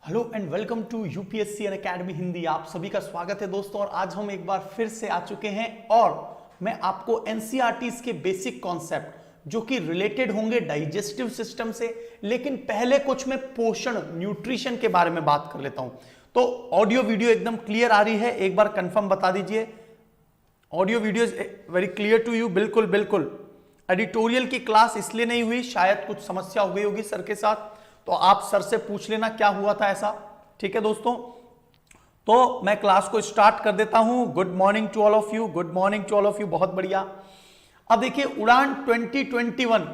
Hello and welcome to UPSC and academy Hindi. आप सभी का स्वागत है दोस्तों। और आज हम एक बार फिर से आ चुके हैं और मैं आपको एनसीईआरटीज़ के बेसिक कॉन्सेप्ट जो कि रिलेटेड होंगे डाइजेस्टिव सिस्टम से, लेकिन पहले कुछ मैं पोषण न्यूट्रिशन के बारे में बात कर लेता हूं। तो ऑडियो वीडियो एकदम क्लियर आ रही है, एक बार कंफर्म बता दीजिए। Audio video is very clear to you? बिल्कुल बिल्कुल। एडिटोरियल की क्लास इसलिए नहीं हुई, शायद कुछ समस्या हो गई होगी सर के साथ, तो आप सर से पूछ लेना क्या हुआ था ऐसा। ठीक है दोस्तों, तो मैं क्लास को स्टार्ट कर देता हूं। Good morning to all of you, good morning to all of you, बहुत बढ़िया। अब देखिए उड़ान 2021,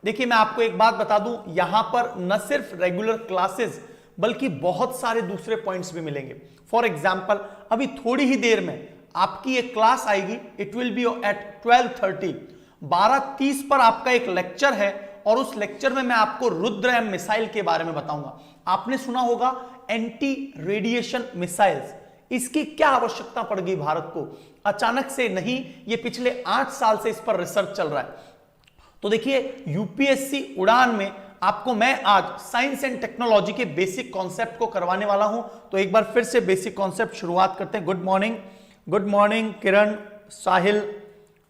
देखिए मैं आपको एक बात बता दूं, यहां पर न सिर्फ रेगुलर क्लासेस बल्कि बहुत सारे दूसरे पॉइंट्स भी मिलेंगे। फॉर एग्जाम्पल अभी थोड़ी ही देर में आपकी एक क्लास आएगी, इट विल बी एट 12:30, 12:30 पर आपका एक लेक्चर है और उस लेक्चर में मैं आपको रुद्र-M मिसाइल के बारे में बताऊंगा। आपने सुना होगा एंटी रेडिएशन मिसाइल्स, इसकी क्या आवश्यकता पड़ गई भारत को? अचानक से नहीं, ये पिछले 8 साल से इस पर रिसर्च चल रहा है। तो देखिए यूपीएससी उड़ान में आपको मैं आज साइंस एंड टेक्नोलॉजी के बेसिक कॉन्सेप्ट को करवाने वाला हूं। तो एक बार फिर से बेसिक कॉन्सेप्ट शुरुआत करते हैं। Good morning Kiran, Sahil,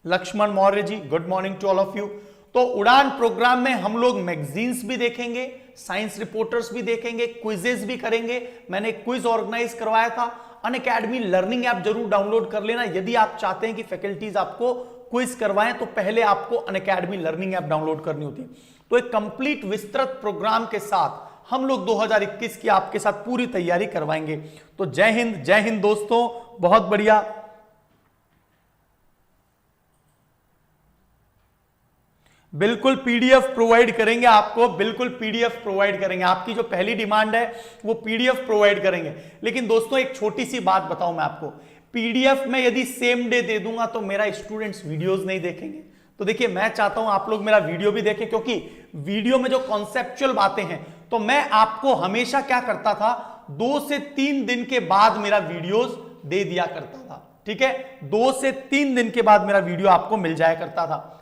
Lakshman Maurya ji, good morning to all of you. तो उड़ान प्रोग्राम में हम लोग मैगजीन्स भी देखेंगे, साइंस रिपोर्टर्स भी देखेंगे, क्विजेस भी करेंगे। मैंने क्विज ऑर्गेनाइज करवाया था। अनअकैडमी लर्निंग ऐप जरूर डाउनलोड कर लेना। यदि आप चाहते हैं कि फैकल्टीज आपको क्विज करवाएं तो पहले आपको अनअकैडमी लर्निंग ऐप डाउनलोड करनी होती है। तो एक कंप्लीट विस्तृत प्रोग्राम के साथ हम लोग 2021 की आपके साथ पूरी तैयारी करवाएंगे। तो जय हिंद दोस्तों, बहुत बढ़िया। बिल्कुल पीडीएफ प्रोवाइड करेंगे आपको, बिल्कुल पीडीएफ प्रोवाइड करेंगे। आपकी जो पहली डिमांड है वो पीडीएफ प्रोवाइड करेंगे। लेकिन दोस्तों एक छोटी सी बात बताऊं मैं आपको, पीडीएफ में यदि सेम डे दे दूंगा तो मेरा स्टूडेंट्स वीडियोस नहीं देखेंगे। तो देखिए मैं चाहता हूं आप लोग मेरा वीडियो भी देखें, क्योंकि वीडियो में जो कॉन्सेप्चुअल बातें हैं तो मैं आपको हमेशा क्या करता था, 2 से 3 दिन के बाद मेरा वीडियोस दे दिया करता था। ठीक है, 2 से 3 दिन के बाद मेरा वीडियो आपको मिल जाया करता था,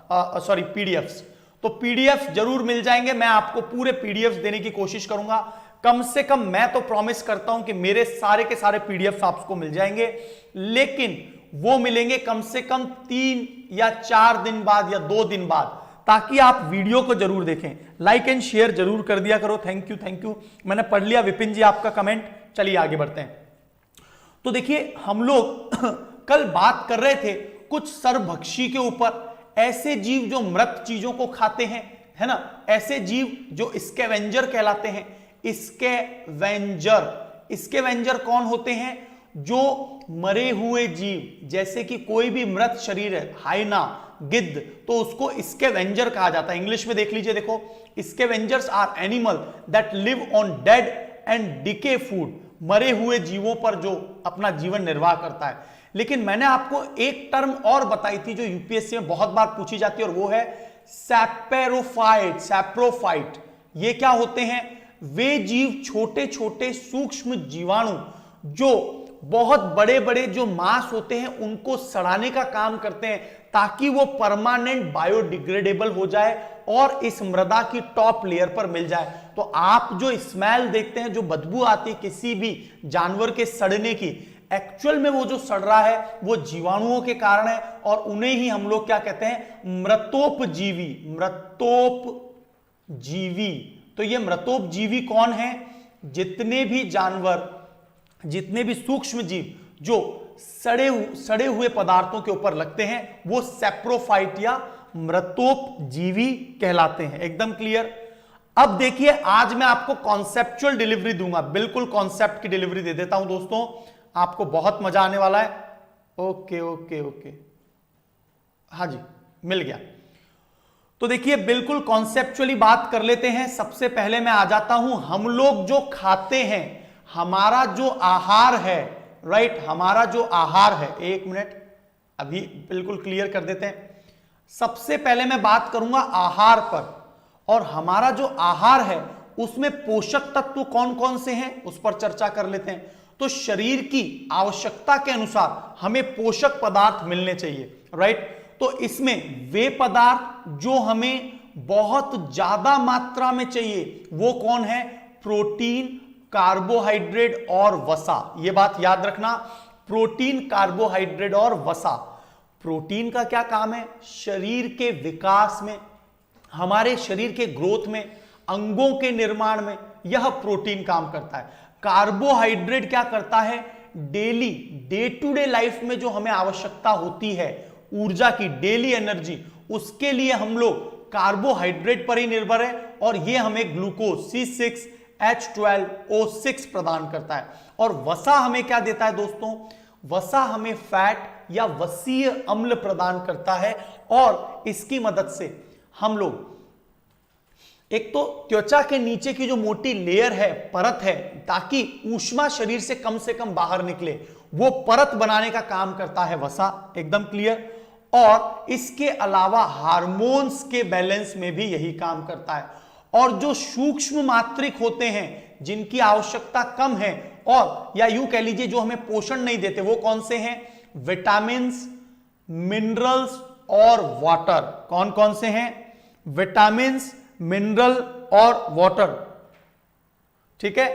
सॉरी पीडीएफ्स। तो पीडीएफ जरूर मिल जाएंगे, मैं आपको पूरे पीडीएफ्स देने की कोशिश करूंगा। कम से कम मैं तो प्रॉमिस करता हूं कि मेरे सारे के सारे पीडीएफ्स आपको मिल जाएंगे, लेकिन वो मिलेंगे कम से कम 3 या 4 दिन बाद या 2 दिन बाद, ताकि आप वीडियो को जरूर देखें। लाइक एंड शेयर जरूर कर दिया करो। Thank you. मैंने पढ़ लिया विपिन जी आपका कमेंट। चलिए आगे बढ़ते हैं। तो देखिए हम लोग कल बात कर रहे थे कुछ सर्वभक्षी के ऊपर, ऐसे जीव जो मृत चीजों को खाते हैं, है ना, ऐसे जीव जो स्कैवेंजर कहलाते हैं। स्कैवेंजर कौन होते हैं? जो मरे हुए जीव, जैसे कि कोई भी मृत शरीर है, हाइना, गिद्ध, तो उसको स्कैवेंजर कहा जाता है। इंग्लिश में देख लीजिए, देखो, scavengers are animal that live on dead and decay food, मरे हुए जीवों पर जो अपना जीवन निर्वाह करता है। लेकिन मैंने आपको एक टर्म और बताई थी जो यूपीएससी में बहुत बार पूछी जाती है, और वो है सैप्रोफाइट। ये क्या होते हैं? वे जीव, छोटे छोटे सूक्ष्म जीवाणु जो बहुत बड़े बड़े जो मांस होते हैं उनको सड़ाने का काम करते हैं, ताकि वो परमानेंट बायोडिग्रेडेबल हो जाए और इस मृदा की टॉप लेयर पर मिल जाए। तो आप जो स्मेल देखते हैं, जो बदबू आती है किसी भी जानवर के सड़ने की, एक्चुअल में वो जो सड़ रहा है वो जीवाणुओं के कारण है, और उन्हें ही हम लोग क्या कहते हैं? मृतोपजीवी। तो ये मृतोपजीवी कौन है? जितने भी जानवर, जितने भी सूक्ष्म जीव जो सड़े हुए पदार्थों के ऊपर लगते हैं, वो सैप्रोफाइट या मृतोपजीवी कहलाते हैं। एकदम क्लियर। अब देखिए आज मैं आपको कॉन्सेप्चुअल डिलीवरी दूंगा, बिल्कुल कॉन्सेप्ट की डिलीवरी दे देता हूं दोस्तों, आपको बहुत मजा आने वाला है। ओके, हाँ जी, मिल गया। तो देखिए बिल्कुल कॉन्सेप्चुअली बात कर लेते हैं। सबसे पहले मैं आ जाता हूं, हम लोग जो खाते हैं, हमारा जो आहार है, राइट, हमारा जो आहार है, 1 मिनट अभी बिल्कुल क्लियर कर देते हैं। सबसे पहले मैं बात करूंगा आहार पर, और हमारा जो आहार है उसमें पोषक तत्व कौन कौन से हैं उस पर चर्चा कर लेते हैं। तो शरीर की आवश्यकता के अनुसार हमें पोषक पदार्थ मिलने चाहिए, राइट। तो इसमें वे पदार्थ जो हमें बहुत ज्यादा मात्रा में चाहिए वो कौन है? प्रोटीन, कार्बोहाइड्रेट और वसा। यह बात याद रखना, प्रोटीन, कार्बोहाइड्रेट और वसा। प्रोटीन का क्या काम है? शरीर के विकास में, हमारे शरीर के ग्रोथ में, अंगों के निर्माण में यह प्रोटीन काम करता है। कार्बोहाइड्रेट क्या करता है? Daily, day to day life में जो हमें आवश्यकता होती है ऊर्जा की, डेली एनर्जी, उसके लिए हम लोग कार्बोहाइड्रेट पर ही निर्भर है और यह हमें ग्लूकोज C6H12O6 प्रदान करता है। और वसा हमें क्या देता है दोस्तों? वसा हमें फैट या वसीय अम्ल प्रदान करता है और इसकी मदद से हम लोग एक तो त्वचा के नीचे की जो मोटी लेयर है, परत है, ताकि ऊष्मा शरीर से कम बाहर निकले, वो परत बनाने का काम करता है वसा। एकदम क्लियर। और इसके अलावा हार्मोन्स के बैलेंस में भी यही काम करता है। और जो सूक्ष्म मात्रिक होते हैं जिनकी आवश्यकता कम है और या यूं कह लीजिए जो हमें पोषण नहीं देते, वो कौन से हैं? विटामिन्स, मिनरल्स और वाटर। कौन कौन से हैं? विटामिन्स, मिनरल और वाटर। ठीक है,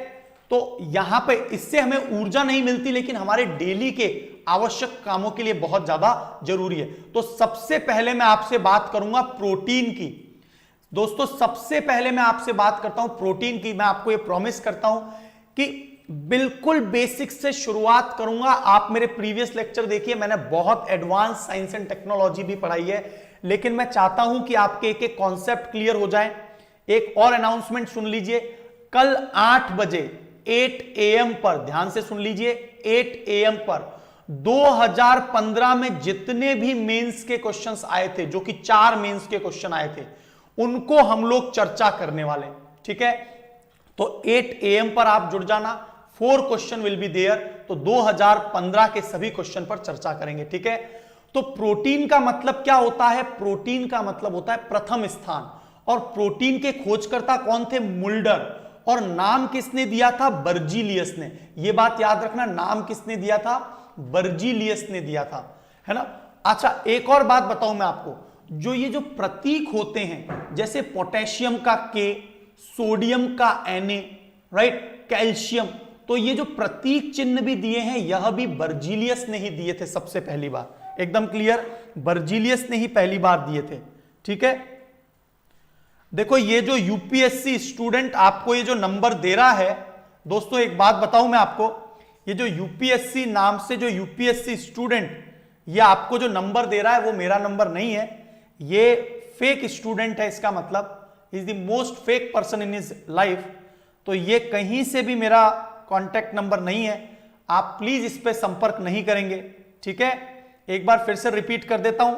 तो यहां पे इससे हमें ऊर्जा नहीं मिलती, लेकिन हमारे डेली के आवश्यक कामों के लिए बहुत ज्यादा जरूरी है। तो सबसे पहले मैं आपसे बात करूंगा प्रोटीन की। दोस्तों सबसे पहले मैं आपसे बात करता हूं प्रोटीन की। मैं आपको ये प्रॉमिस करता हूं कि बिल्कुल बेसिक से शुरुआत करूंगा। आप मेरे प्रीवियस लेक्चर देखिए, मैंने बहुत एडवांस साइंस एंड टेक्नोलॉजी भी पढ़ाई है, लेकिन मैं चाहता हूं कि आपके एक एक कॉन्सेप्ट क्लियर हो जाए। एक और अनाउंसमेंट सुन लीजिए, कल 8 बजे 8 AM पर, ध्यान से सुन लीजिए, 8 AM पर 2015 में जितने भी मेंस के क्वेश्चंस आए थे, जो कि 4 मेंस के क्वेश्चन आए थे, उनको हम लोग चर्चा करने वाले। ठीक है, तो 8 AM पर आप जुड़ जाना। 4 क्वेश्चन विल बी देयर। तो 2015 के सभी क्वेश्चन पर चर्चा करेंगे। ठीक है, तो प्रोटीन का मतलब क्या होता है? प्रोटीन का मतलब होता है प्रथम स्थान। और प्रोटीन के खोजकर्ता कौन थे? मुल्डर। और नाम किसने दिया था? बर्जीलियस ने। यह बात याद रखना, नाम किसने दिया था? बर्जीलियस ने दिया था, है ना। अच्छा, एक और बात बताऊं मैं आपको, जो ये जो प्रतीक होते हैं, जैसे पोटेशियम का K, सोडियम का Na, राइट, कैल्शियम, तो ये जो प्रतीक चिन्ह भी दिए हैं, यह भी बर्जीलियस ने ही दिए थे सबसे पहली बार। एकदम क्लियर, बर्जीलियस ने ही पहली बार दिए थे। ठीक है, देखो ये जो यूपीएससी स्टूडेंट आपको ये जो नंबर दे रहा है, दोस्तों एक बात बताऊं मैं आपको, ये जो यूपीएससी नाम से जो यूपीएससी स्टूडेंट ये आपको जो नंबर दे रहा है, वो मेरा नंबर नहीं है, ये फेक स्टूडेंट है। इसका मतलब is the most fake person in his life. तो ये कहीं से भी मेरा कॉन्टैक्ट नंबर नहीं है, आप प्लीज इस पे संपर्क नहीं करेंगे। ठीक है, एक बार फिर से रिपीट कर देता हूं,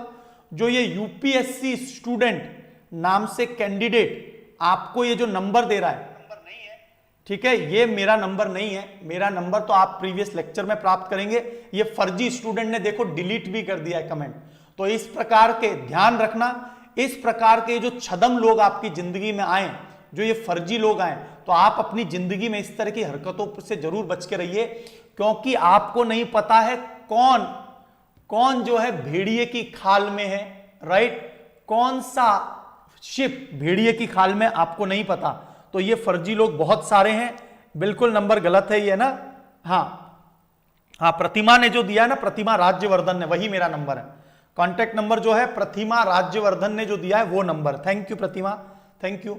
जो ये यूपीएससी स्टूडेंट नाम से कैंडिडेट आपको ये जो नंबर दे रहा है, नंबर नहीं है। ठीक है, ये मेरा नंबर नहीं है। मेरा नंबर तो आप प्रीवियस लेक्चर में प्राप्त करेंगे। ये फर्जी स्टूडेंट ने देखो डिलीट भी कर दिया है कमेंट। तो इस प्रकार के ध्यान रखना, इस प्रकार के जो छदम लोग आपकी जिंदगी में आए, जो ये फर्जी लोग आए, तो आप अपनी जिंदगी में इस तरह की हरकतों से जरूर बच के रहिए, क्योंकि आपको नहीं पता है कौन कौन जो है भेड़िए की खाल में है, राइट, कौन सा शिप भेड़िए की खाल में, आपको नहीं पता। तो ये फर्जी लोग बहुत सारे हैं। बिल्कुल नंबर गलत है ये ना। हाँ, प्रतिमा ने जो दिया है ना, प्रतिमा राज्यवर्धन ने, वही मेरा नंबर है। कॉन्टैक्ट नंबर जो है प्रतिमा राज्यवर्धन ने जो दिया है वो number. Thank you Pratima, thank you.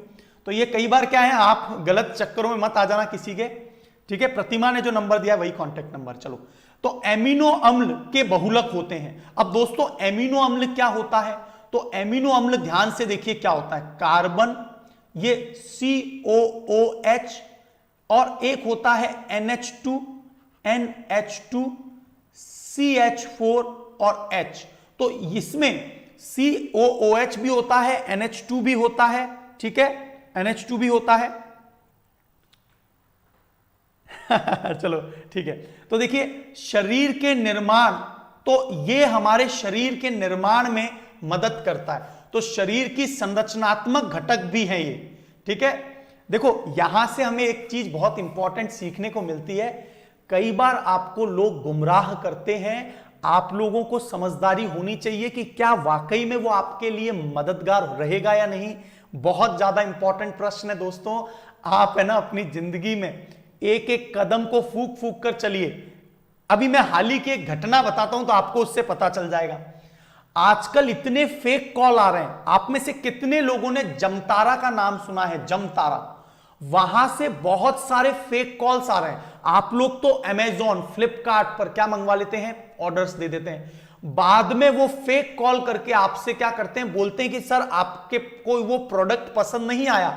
तो ये कई बार क्या है, आप गलत चक्करों में मत आ जाना किसी के। ठीक है, प्रतिमा ने जो नंबर दिया वही कॉन्टैक्ट नंबर। चलो, तो एमिनो अम्ल के बहुलक होते हैं। अब दोस्तों एमिनो अम्ल क्या होता है? तो एमिनो अम्ल ध्यान से देखिए क्या होता है। कार्बन, ये COOH, और एक होता है NH2, NH2, CH4 और H। तो इसमें COOH भी होता है, NH2 भी होता है। ठीक है, NH2 भी होता है। चलो ठीक है, तो देखिए शरीर के निर्माण, तो ये हमारे शरीर के निर्माण में मदद करता है। तो शरीर की संरचनात्मक घटक भी है ये। ठीक है, देखो यहां से हमें एक चीज बहुत इंपॉर्टेंट सीखने को मिलती है। कई बार आपको लोग गुमराह करते हैं, आप लोगों को समझदारी होनी चाहिए कि क्या वाकई में वो आपके लिए मददगार रहेगा या नहीं। बहुत ज्यादा इंपॉर्टेंट प्रश्न है दोस्तों। आप है ना अपनी जिंदगी में एक एक कदम को फूक फूक कर चलिए। अभी मैं हाल ही की एक घटना बताता हूं तो आपको उससे पता चल जाएगा। आजकल इतने फेक कॉल आ रहे हैं, आप में से कितने लोगों ने जमतारा का नाम सुना है? जमतारा, वहां से बहुत सारे फेक कॉल्स आ रहे हैं। आप लोग तो अमेजॉन, फ्लिपकार्ट पर क्या मंगवा लेते हैं, ऑर्डर्स दे देते हैं, बाद में वो फेक कॉल करके आपसे क्या करते हैं, बोलते हैं कि सर आपके कोई वो प्रोडक्ट पसंद नहीं आया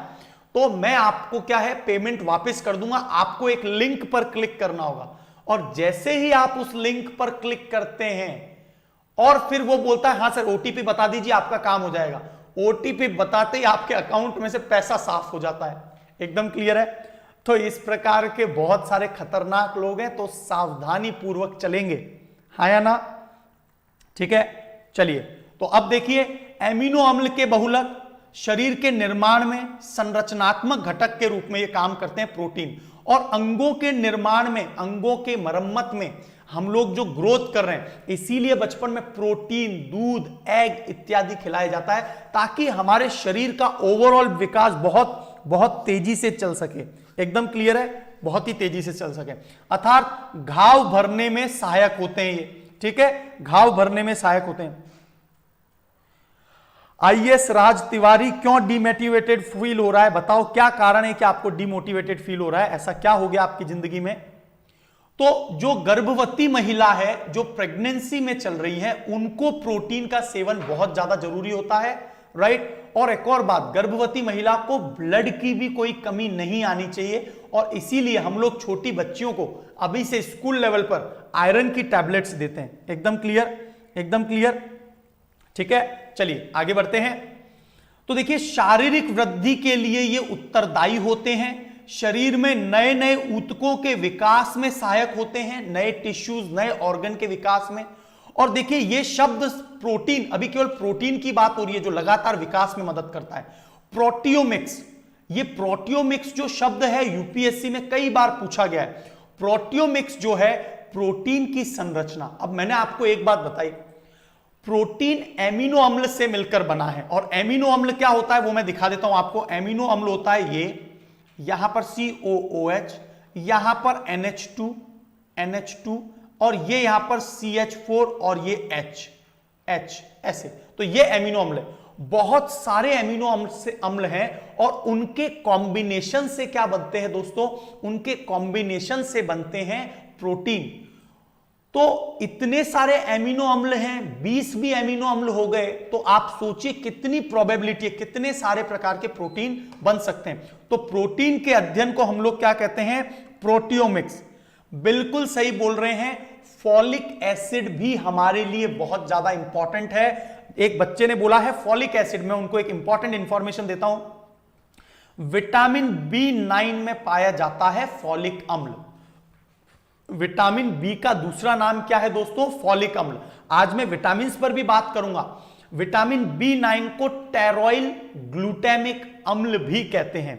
तो मैं आपको क्या है पेमेंट वापस कर दूंगा, आपको एक लिंक पर क्लिक करना होगा। और जैसे ही आप उस लिंक पर क्लिक करते हैं और फिर वो बोलता है हाँ सर ओटीपी बता दीजिए आपका काम हो जाएगा, ओटीपी बताते ही आपके अकाउंट में से पैसा साफ हो जाता है। एकदम क्लियर है? तो इस प्रकार के बहुत सारे खतरनाक लोग हैं, तो सावधानी पूर्वक चलेंगे, हाँ या ना? ठीक है, चलिए। तो अब देखिए, एमिनो अम्ल के बहुलक शरीर के निर्माण में संरचनात्मक घटक के रूप में ये काम करते हैं, प्रोटीन, और अंगों के निर्माण में, अंगों के मरम्मत में, हम लोग जो ग्रोथ कर रहे हैं, इसीलिए बचपन में प्रोटीन, दूध, एग इत्यादि खिलाया जाता है ताकि हमारे शरीर का ओवरऑल विकास बहुत बहुत तेजी से चल सके। एकदम क्लियर है? बहुत ही तेजी से चल सके, अर्थात घाव भरने में सहायक होते हैं ये। ठीक है, घाव भरने में सहायक होते हैं। आईएएस राज तिवारी, क्यों डिमोटिवेटेड फील हो रहा है? बताओ क्या कारण है कि आपको डिमोटिवेटेड फील हो रहा है? ऐसा क्या हो गया आपकी जिंदगी में? तो जो गर्भवती महिला है, जो प्रेगनेंसी में चल रही है, उनको प्रोटीन का सेवन बहुत ज्यादा जरूरी होता है, राइट? और एक और बात, गर्भवती महिला को ब्लड की भी कोई कमी नहीं आनी चाहिए, और इसीलिए हम लोग छोटी बच्चियों को अभी से स्कूल लेवल पर आयरन की टैबलेट्स देते हैं। एकदम क्लियर? एकदम क्लियर? ठीक है, चलिए आगे बढ़ते हैं। तो देखिए, शारीरिक वृद्धि के लिए ये उत्तरदायी होते हैं, शरीर में नए नए ऊतकों के विकास में सहायक होते हैं, नए टिश्यूज, नए ऑर्गन के विकास में। और देखिए, ये शब्द प्रोटीन, अभी केवल प्रोटीन की बात हो रही है जो लगातार विकास में मदद करता है। प्रोटियोमिक्स, ये प्रोटियोमिक्स जो शब्द है यूपीएससी में कई बार पूछा गया है। प्रोटियोमिक्स जो है प्रोटीन की संरचना। अब मैंने आपको एक बात बताई, प्रोटीन एमिनो अम्ल से मिलकर बना है, और एमिनो अम्ल क्या होता है वो मैं दिखा देता हूं आपको। एमिनो अम्ल होता है ये, यहां पर COOH, यहां पर NH2, और ये यहां पर CH4 और ये H, ऐसे। तो ये एमिनो अम्ल है। बहुत सारे एमिनो अम्ल हैं, और उनके कॉम्बिनेशन से क्या बनते हैं दोस्तों? उनके कॉम्बिनेशन से बनते हैं प्रोटीन। तो इतने सारे एमिनो अम्ल हैं, 20 भी एमिनो अम्ल हो गए, तो आप सोचिए कितनी प्रोबेबिलिटी है, कितने सारे प्रकार के प्रोटीन बन सकते हैं। तो प्रोटीन के अध्ययन को हम लोग क्या कहते हैं? प्रोटियोमिक्स। बिल्कुल सही बोल रहे हैं, फॉलिक एसिड भी हमारे लिए बहुत ज्यादा इंपॉर्टेंट है। एक बच्चे ने बोला है फॉलिक एसिड, मैं उनको एक इंपॉर्टेंट इंफॉर्मेशन देता हूं। विटामिन B9 में पाया जाता है फॉलिक अम्ल। विटामिन बी का दूसरा नाम क्या है दोस्तों? फॉलिक अम्ल। आज मैं विटामिन पर भी बात करूंगा। विटामिन B9 को टेरोइल ग्लूटामिक अम्ल भी कहते हैं।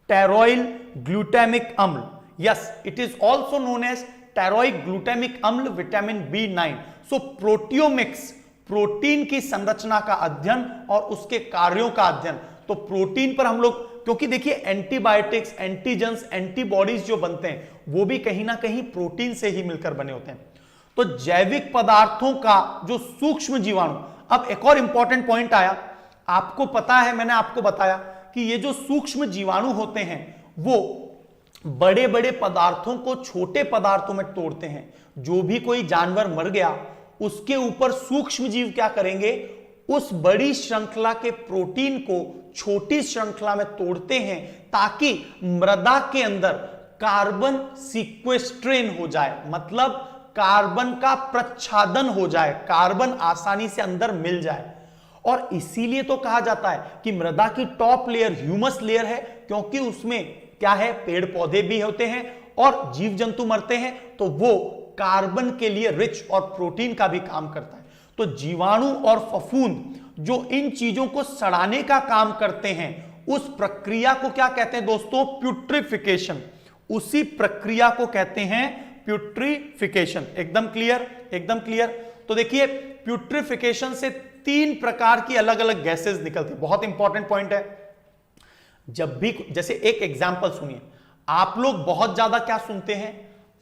टेरोइल ग्लूटामिक अम्ल, yes, it is also known as pteroyl glutamic अम्ल, vitamin B9। So proteomics, protein की संरचना का अध्ययन और उसके कार्यों का अध्ययन। तो प्रोटीन पर हम लोग, क्योंकि देखिए एंटीबायोटिक्स, एंटीजेंस, एंटीबॉडीज जो बनते हैं वो भी कहीं ना कहीं प्रोटीन से ही मिलकर बने होते हैं। तो जैविक पदार्थों का जो सूक्ष्म जीवाणु, अब एक और इंपॉर्टेंट पॉइंट आया, आपको पता है, मैंने आपको बताया कि ये जो सूक्ष्म जीवाणु होते हैं वो बड़े बड़े पदार्थों को छोटे पदार्थों में तोड़ते हैं। जो भी कोई जानवर मर गया उसके ऊपर सूक्ष्म जीव क्या करेंगे? उस बड़ी श्रृंखला के प्रोटीन को छोटी श्रृंखला में तोड़ते हैं ताकि मृदा के अंदर कार्बन सीक्वेस्ट्रेन हो जाए, मतलब कार्बन का प्रच्छादन हो जाए, कार्बन आसानी से अंदर मिल जाए। और इसीलिए तो कहा जाता है कि मृदा की टॉप लेयर ह्यूमस लेयर है, क्योंकि उसमें क्या है? पेड़ पौधे भी होते हैं और जीव जंतु मरते हैं, तो वो कार्बन के लिए रिच और प्रोटीन का भी काम करता है। तो जीवाणु और फफूंद जो इन चीजों को सड़ाने का काम करते हैं, उस प्रक्रिया को क्या कहते हैं दोस्तों? प्यूट्रिफिकेशन। उसी प्रक्रिया को कहते हैं प्यूट्रिफिकेशन। एकदम क्लियर? एकदम क्लियर? तो देखिए, प्यूट्रिफिकेशन से 3 प्रकार की अलग अलग गैसेस निकलती है। बहुत इंपॉर्टेंट पॉइंट है। जब भी, जैसे एक एग्जांपल सुनिए, आप लोग बहुत ज्यादा क्या सुनते हैं,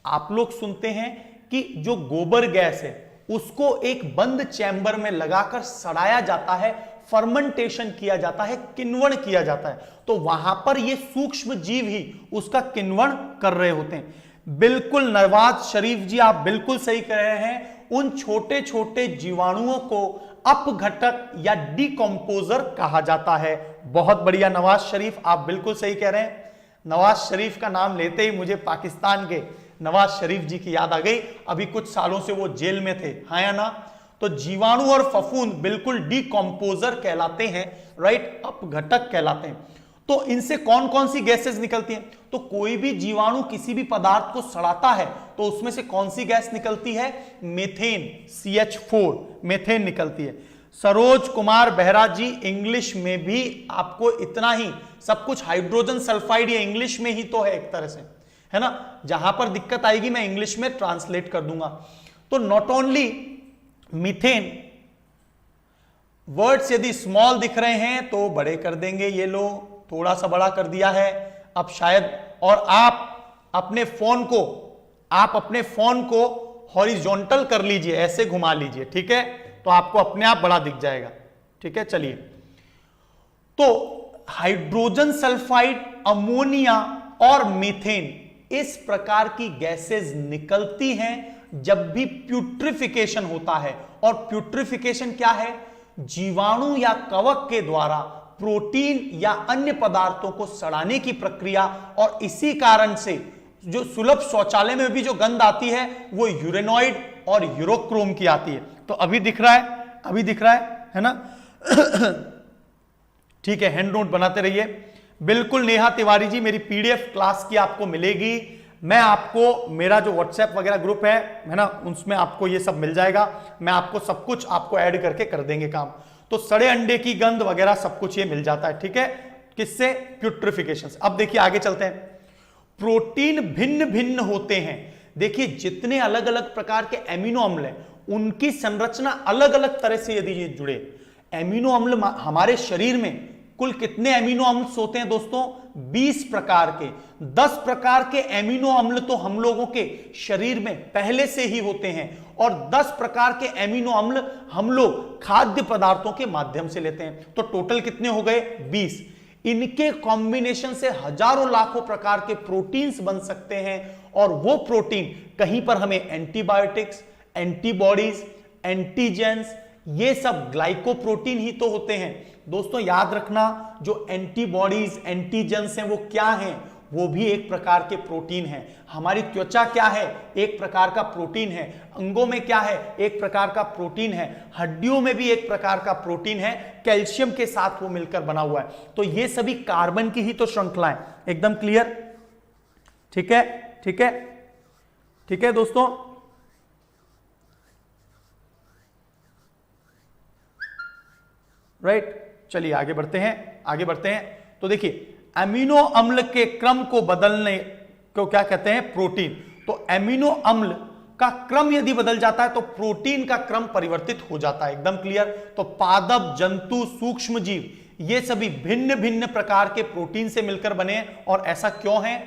आप लोग सुनते हैं कि जो गोबर गैस है उसको एक बंद चैम्बर में लगाकर सड़ाया जाता है, फर्मेंटेशन किया जाता है, किण्वन किया जाता है, तो वहां पर ये सूक्ष्म जीव ही उसका किण्वन कर रहे होते हैं। बिल्कुल नवाज शरीफ जी, आप बिल्कुल सही कह रहे हैं। उन छोटे छोटे जीवाणुओं को अपघटक या डिकम्पोजर कहा जाता है। बहुत बढ़िया नवाज शरीफ, आप बिल्कुल सही कह रहे हैं। नवाज शरीफ का नाम लेते ही मुझे पाकिस्तान के नवाज शरीफ जी की याद आ गई। अभी कुछ सालों से वो जेल में थे, हाँ या ना। तो जीवाणु और फफूंद बिल्कुल डिकम्पोजर कहलाते हैं, राइट, अपघटक कहलाते हैं। तो इनसे कौन कौन सी गैसेस निकलती हैं? तो कोई भी जीवाणु किसी भी पदार्थ को सड़ाता है तो उसमें से कौन सी गैस निकलती है? मीथेन, CH4 मीथेन निकलती है। सरोज कुमार बेहरा जी, इंग्लिश में भी आपको इतना ही सब कुछ हाइड्रोजन सल्फाइड ये इंग्लिश में ही तो है एक तरह से, है ना। जहां पर दिक्कत आएगी मैं इंग्लिश में ट्रांसलेट कर दूंगा। तो नॉट ओनली मीथेन, वर्ड्स यदि स्मॉल दिख रहे हैं तो बड़े कर देंगे, ये लो थोड़ा सा बड़ा कर दिया है अब शायद, और आप अपने फोन को हॉरिजॉन्टल कर लीजिए, ऐसे घुमा लीजिए, ठीक है, तो आपको अपने आप बड़ा दिख जाएगा, ठीक है। चलिए, तो हाइड्रोजन सल्फाइड, अमोनिया और मीथेन, इस प्रकार की गैसेस निकलती हैं जब भी प्यूट्रिफिकेशन होता है। और प्यूट्रिफिकेशन क्या है? जीवाणु या कवक के द्वारा प्रोटीन या अन्य पदार्थों को सड़ाने की प्रक्रिया। और इसी कारण से जो सुलभ शौचालय में भी जो गंध आती है वो यूरेनॉइड और यूरोक्रोम की आती है। तो अभी दिख रहा है ना ठीक है, हैंड नोट बनाते रहिए। बिल्कुल नेहा तिवारी जी, मेरी PDF क्लास की आपको मिलेगी। मैं आपको मेरा जो व्हाट्सएप वगैरह ग्रुप है ना, उसमें आपको ये सब मिल जाएगा। मैं आपको सब कुछ आपको ऐड करके कर देंगे काम। तो सड़े अंडे की गंध वगैरह सब कुछ ये मिल जाता है, ठीक है, किससे? प्यूट्रिफिकेशन से। अब देखिए आगे चलते हैं। प्रोटीन भिन्न भिन्न होते हैं। देखिए जितने अलग अलग प्रकार के एमिनो अम्ल हैं उनकी संरचना अलग अलग तरह से यदि ये जुड़े। एमिनो अम्ल हमारे शरीर में कुल कितने एमिनो अम्ल होते हैं दोस्तों? 20 प्रकार के। 10 प्रकार के एमिनो अम्ल तो हम लोगों के शरीर में पहले से ही होते हैं और 10 प्रकार के एमिनो अम्ल हम लोग खाद्य पदार्थों के माध्यम से लेते हैं। तो टोटल कितने हो गए? 20। इनके कॉम्बिनेशन से हजारों लाखों प्रकार के प्रोटीन्स बन सकते हैं और वो प्रोटीन कहीं पर हमें एंटीबायोटिक्स, एंटीबॉडीज, एंटीजेंस, ये सब ग्लाइकोप्रोटीन ही तो होते हैं। दोस्तों याद रखना, जो एंटीबॉडीज, एंटीजेंस हैं वो क्या हैं? वो भी एक प्रकार के प्रोटीन है। हमारी त्वचा क्या है? एक प्रकार का प्रोटीन है। अंगों में क्या है? एक प्रकार का प्रोटीन है। हड्डियों में भी एक प्रकार का प्रोटीन है, कैल्शियम के साथ वो मिलकर बना हुआ है। तो ये सभी कार्बन की ही तो श्रृंखलाएं। एकदम क्लियर? ठीक है, ठीक है, ठीक है दोस्तों। राइट, चलिए आगे बढ़ते हैं। तो देखिए एमिनो अम्ल के क्रम को बदलने को क्या कहते हैं? प्रोटीन। तो एमिनो अम्ल का क्रम यदि बदल जाता है तो प्रोटीन का क्रम परिवर्तित हो जाता है। एकदम क्लियर? तो पादप, जंतु, सूक्ष्म जीव, ये सभी भिन्न भिन्न प्रकार के प्रोटीन से मिलकर बने हैं। और ऐसा क्यों है?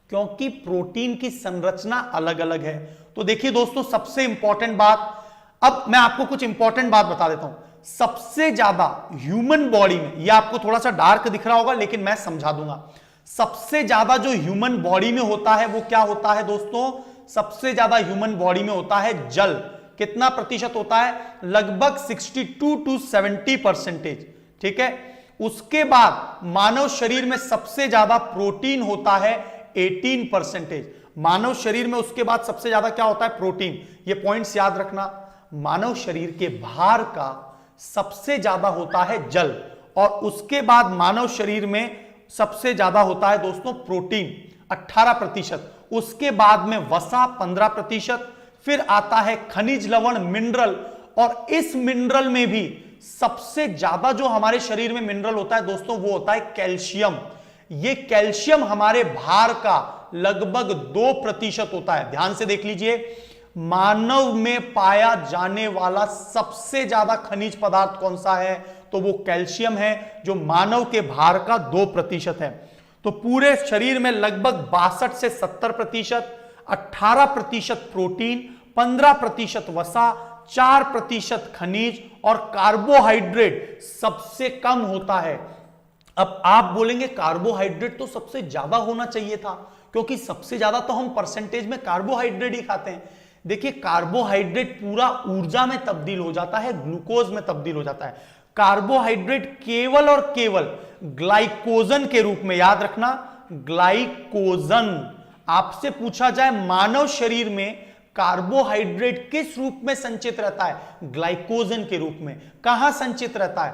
क्योंकि प्रोटीन की संरचना अलग अलग है। तो देखिए दोस्तों, सबसे इंपॉर्टेंट बात, अब मैं आपको कुछ इंपॉर्टेंट बात बता देता हूं। सबसे ज्यादा ह्यूमन बॉडी में, ये आपको थोड़ा सा डार्क दिख रहा होगा लेकिन मैं समझा दूंगा, सबसे ज्यादा जो ह्यूमन बॉडी में होता है वो क्या होता है दोस्तों? सबसे ज्यादा ह्यूमन बॉडी में होता है जल। कितना प्रतिशत होता है? लगभग 62 to 70%। ठीक है। उसके बाद मानव शरीर में सबसे ज्यादा प्रोटीन होता है 18%। मानव शरीर में उसके बाद सबसे ज्यादा क्या होता है? प्रोटीन। ये पॉइंट्स याद रखना। मानव शरीर के भार का सबसे ज्यादा होता है जल और उसके बाद मानव शरीर में सबसे ज्यादा होता है दोस्तों प्रोटीन 18%। उसके बाद में वसा 15%, फिर आता है खनिज लवण मिनरल, और इस मिनरल में भी सबसे ज्यादा जो हमारे शरीर में मिनरल होता है दोस्तों वो होता है कैल्शियम। ये कैल्शियम हमारे भार का लगभग 2% होता है। ध्यान से देख लीजिए, मानव में पाया जाने वाला सबसे ज्यादा खनिज पदार्थ कौन सा है? तो वो कैल्शियम है, जो मानव के भार का 2% है। तो पूरे शरीर में लगभग 62 से 70%, 18% प्रोटीन, 15% वसा, 4% खनिज और कार्बोहाइड्रेट सबसे कम होता है। अब आप बोलेंगे कार्बोहाइड्रेट तो सबसे ज्यादा होना चाहिए था, क्योंकि सबसे ज्यादा तो हम परसेंटेज में कार्बोहाइड्रेट ही खाते हैं। देखिए कार्बोहाइड्रेट पूरा ऊर्जा में तब्दील हो जाता है, ग्लूकोज में तब्दील हो जाता है। कार्बोहाइड्रेट केवल और केवल ग्लाइकोजन के रूप में, याद रखना ग्लाइकोजन। आपसे पूछा जाए मानव शरीर में कार्बोहाइड्रेट किस रूप में संचित रहता है, ग्लाइकोजन के रूप में। कहां संचित रहता है,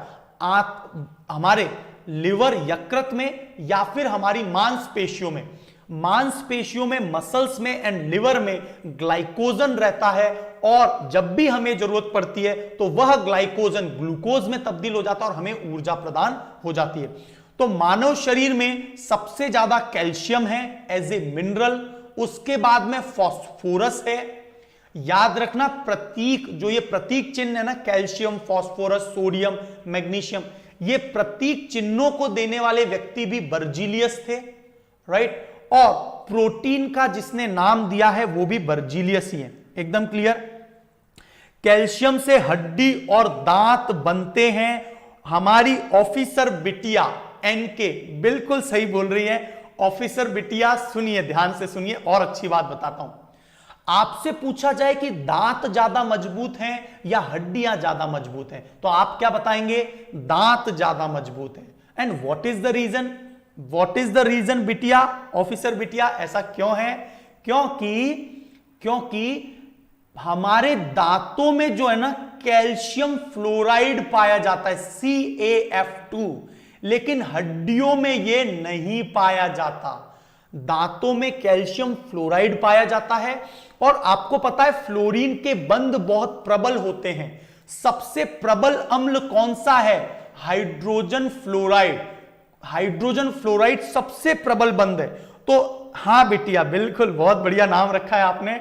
हमारे लिवर यकृत में या फिर हमारी मांसपेशियों में। मांसपेशियों में, मसल्स में एंड लिवर में ग्लाइकोजन रहता है, और जब भी हमें जरूरत पड़ती है तो वह ग्लाइकोजन ग्लूकोज में तब्दील हो जाता है और हमें ऊर्जा प्रदान हो जाती है। तो मानव शरीर में सबसे ज्यादा कैल्शियम है एज ए मिनरल, उसके बाद में फास्फोरस है। याद रखना प्रतीक, जो ये प्रतीक चिन्ह है ना, कैल्शियम, फास्फोरस, सोडियम, मैग्नीशियम, ये प्रतीक चिन्हों को देने वाले व्यक्ति भी बर्जीलियस थे, राइट। और प्रोटीन का जिसने नाम दिया है वो भी बर्जीलियस ही है, एकदम क्लियर। कैल्शियम से हड्डी और दांत बनते हैं। हमारी ऑफिसर बिटिया एनके बिल्कुल सही बोल रही है। ऑफिसर बिटिया सुनिए, ध्यान से सुनिए और अच्छी बात बताता हूं। आपसे पूछा जाए कि दांत ज्यादा मजबूत हैं या हड्डियां ज्यादा मजबूत हैं, तो आप क्या बताएंगे, दांत ज्यादा मजबूत हैं। And what is the reason, what is the reason बिटिया, ऑफिसर बिटिया, ऐसा क्यों है, क्योंकि हमारे दांतों में जो है ना कैल्शियम फ्लोराइड पाया जाता है, CaF2, लेकिन हड्डियों में यह नहीं पाया जाता। दांतों में कैल्शियम फ्लोराइड पाया जाता है, और आपको पता है फ्लोरीन के बंध बहुत प्रबल होते हैं। सबसे प्रबल अम्ल कौन सा है, हाइड्रोजन फ्लोराइड। हाइड्रोजन फ्लोराइड सबसे प्रबल बंध है। तो हां बिटिया, बिल्कुल, बहुत बढ़िया नाम रखा है आपने।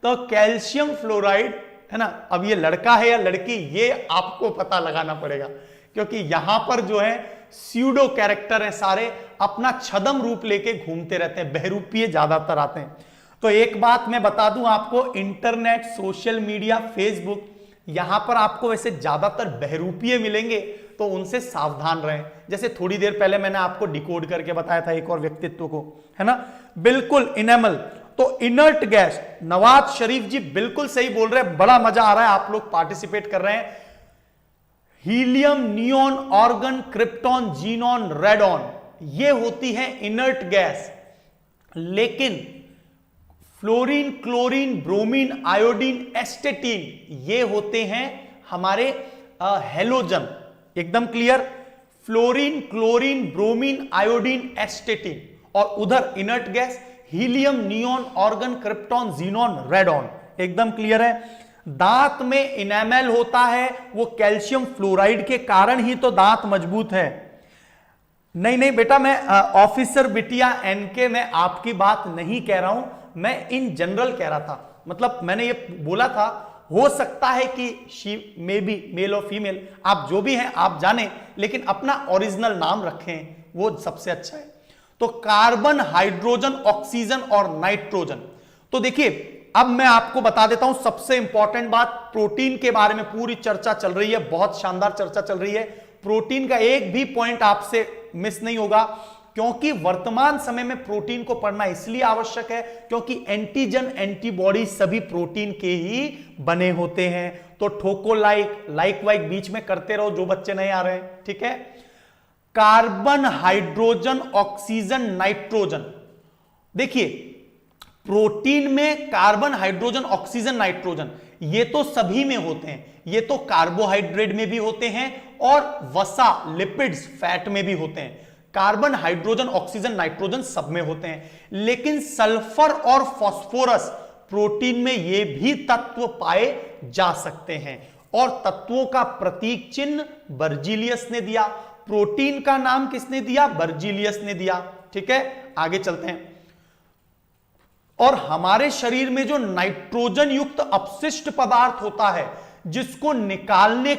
तो कैल्शियम फ्लोराइड है ना, अब ये लड़का है या लड़की ये आपको पता लगाना पड़ेगा, क्योंकि यहां पर जो है स्यूडो कैरेक्टर है सारे, अपना छदम रूप लेके घूमते रहते हैं, बहरूपीय ज्यादातर आते हैं। तो एक बात मैं बता दूं आपको, इंटरनेट, सोशल मीडिया, फेसबुक, यहां पर आपको वैसे ज्यादातर बहरूपीय मिलेंगे, तो उनसे सावधान रहें। जैसे थोड़ी देर पहले मैंने आपको डिकोड करके बताया था एक और व्यक्तित्व को, है ना, बिल्कुल इनेमल। तो इनर्ट गैस, नवाज शरीफ जी बिल्कुल सही बोल रहे हैं, बड़ा मजा आ रहा है, आप लोग पार्टिसिपेट कर रहे हैं। Helium, neon, argon, krypton, xenon, radon, ये होती है इनर्ट गैस। लेकिन fluorine, chlorine, bromine, iodine, astatine, ये होते हैं हमारे हेलोजन, एकदम clear. Fluorine, chlorine, bromine, iodine, astatine, और उधर inert gas helium, neon, argon, krypton, xenon, radon, एकदम क्लियर है। दांत में इनेमल होता है, वो कैल्शियम फ्लोराइड के कारण ही तो दांत मजबूत है। नहीं बेटा, मैं ऑफिसर बिटिया एनके, मैं आपकी बात नहीं कह रहा हूं, मैं इन जनरल कह रहा था। मतलब मैंने ये बोला था, हो सकता है कि शी मे बी मेल और फीमेल, आप जो भी हैं आप जाने, लेकिन अपना ओरिजिनल नाम रखें, वो सबसे अच्छा है। तो कार्बन, हाइड्रोजन, ऑक्सीजन और नाइट्रोजन। तो देखिए अब मैं आपको बता देता हूं सबसे इंपॉर्टेंट बात, प्रोटीन के बारे में पूरी चर्चा चल रही है, बहुत शानदार चर्चा चल रही है। प्रोटीन का एक भी पॉइंट आपसे मिस नहीं होगा, क्योंकि वर्तमान समय में प्रोटीन को पढ़ना इसलिए आवश्यक है क्योंकि एंटीजन, एंटीबॉडी सभी प्रोटीन के ही बने होते हैं। तो ठोको लाइक वाइक बीच में करते रहो जो बच्चे नहीं आ रहे हैं, ठीक है। Carbon, hydrogen, oxygen, nitrogen. देखिए प्रोटीन में कार्बन, हाइड्रोजन, ऑक्सीजन, नाइट्रोजन ये तो सभी में होते हैं, ये तो कार्बोहाइड्रेट में भी होते हैं और वसा, लिपिड्स, फैट में भी होते हैं। कार्बन, हाइड्रोजन, ऑक्सीजन, नाइट्रोजन सब में होते हैं, लेकिन सल्फर और फास्फोरस प्रोटीन में ये भी तत्व पाए जा सकते हैं। और तत्वों का प्रतीक चिन्ह बर्जीलियस ने दिया, प्रोटीन का नाम किसने दिया, बर्जीलियस ने दिया, ठीक है। आगे चलते हैं। और हमारे शरीर में जो नाइट्रोजन युक्त अपशिष्ट पदार्थ होता है, जिसको निकालने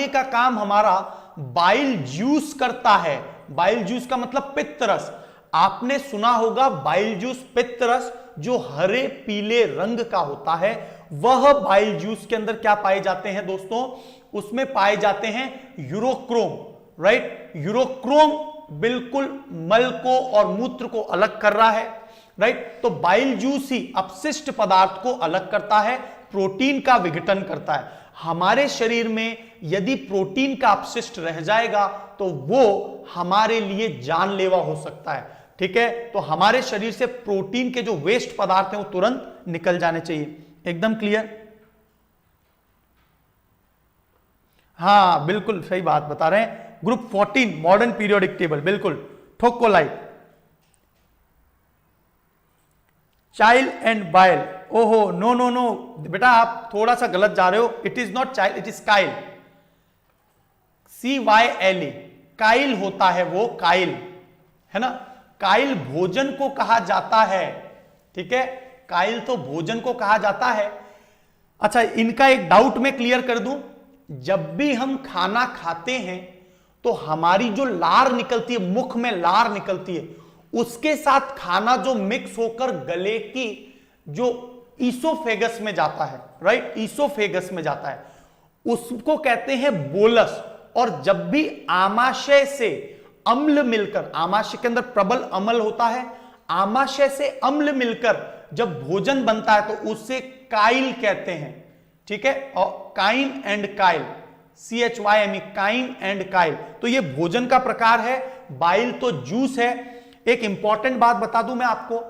का काम हमारा बाइल जूस करता है, बाइल जूस का मतलब पित्त रस। आपने सुना होगा बाइल जूस, पित्त रस जो हरे पीले रंग का होता है, वह बाइल जूस के अंदर क्या पाए जाते हैं दोस्तों? उसमें पाए जाते हैं यूरोक्रोम, राइट। यूरोक्रोम बिल्कुल मल को और मूत्र को अलग कर रहा है, राइट। तो बाइल जूस ही अपशिष्ट पदार्थ को अलग करता है, प्रोटीन का विघटन करता है। हमारे शरीर में यदि प्रोटीन का अपशिष्ट रह जाएगा तो वो हमारे लिए जानलेवा हो सकता है, ठीक है। तो हमारे शरीर से प्रोटीन के जो वेस्ट पदार्थ हैं वो तुरंत निकल जाने चाहिए। एकदम क्लियर? हां बिल्कुल सही बात बता रहे हैं। ग्रुप 14 मॉडर्न पीरियोडिक टेबल, बिल्कुल ठोको लाइक। चाइल्ड एंड बाइल, ओहो नो नो नो बेटा, आप थोड़ा सा गलत जा रहे हो। It is not child, it is Kyle, CYLE, Kyle होता है वो, काइल है ना। काइल भोजन को कहा जाता है, ठीक है, काइल तो भोजन को कहा जाता है। अच्छा, इनका एक डाउट मैं क्लियर कर दूं, जब भी हम खाना खाते हैं तो हमारी जो लार निकलती है, मुख में लार निकलती है, उसके साथ खाना जो मिक्स होकर गले की जो ईसोफेगस में जाता है, राइट, ईसोफेगस में जाता है, उसको कहते हैं बोलस। और जब भी आमाशय से अम्ल मिलकर, आमाशय के अंदर प्रबल अम्ल होता है, आमाशय से अम्ल मिलकर जब भोजन बनता है तो उसे काइल कहते हैं, ठीक है। और chyme and chyle, CHYME, chyme and chyle, तो ये भोजन का प्रकार है। बाइल तो जूस है। एक इंपॉर्टेंट बात बता दूं मैं आपको,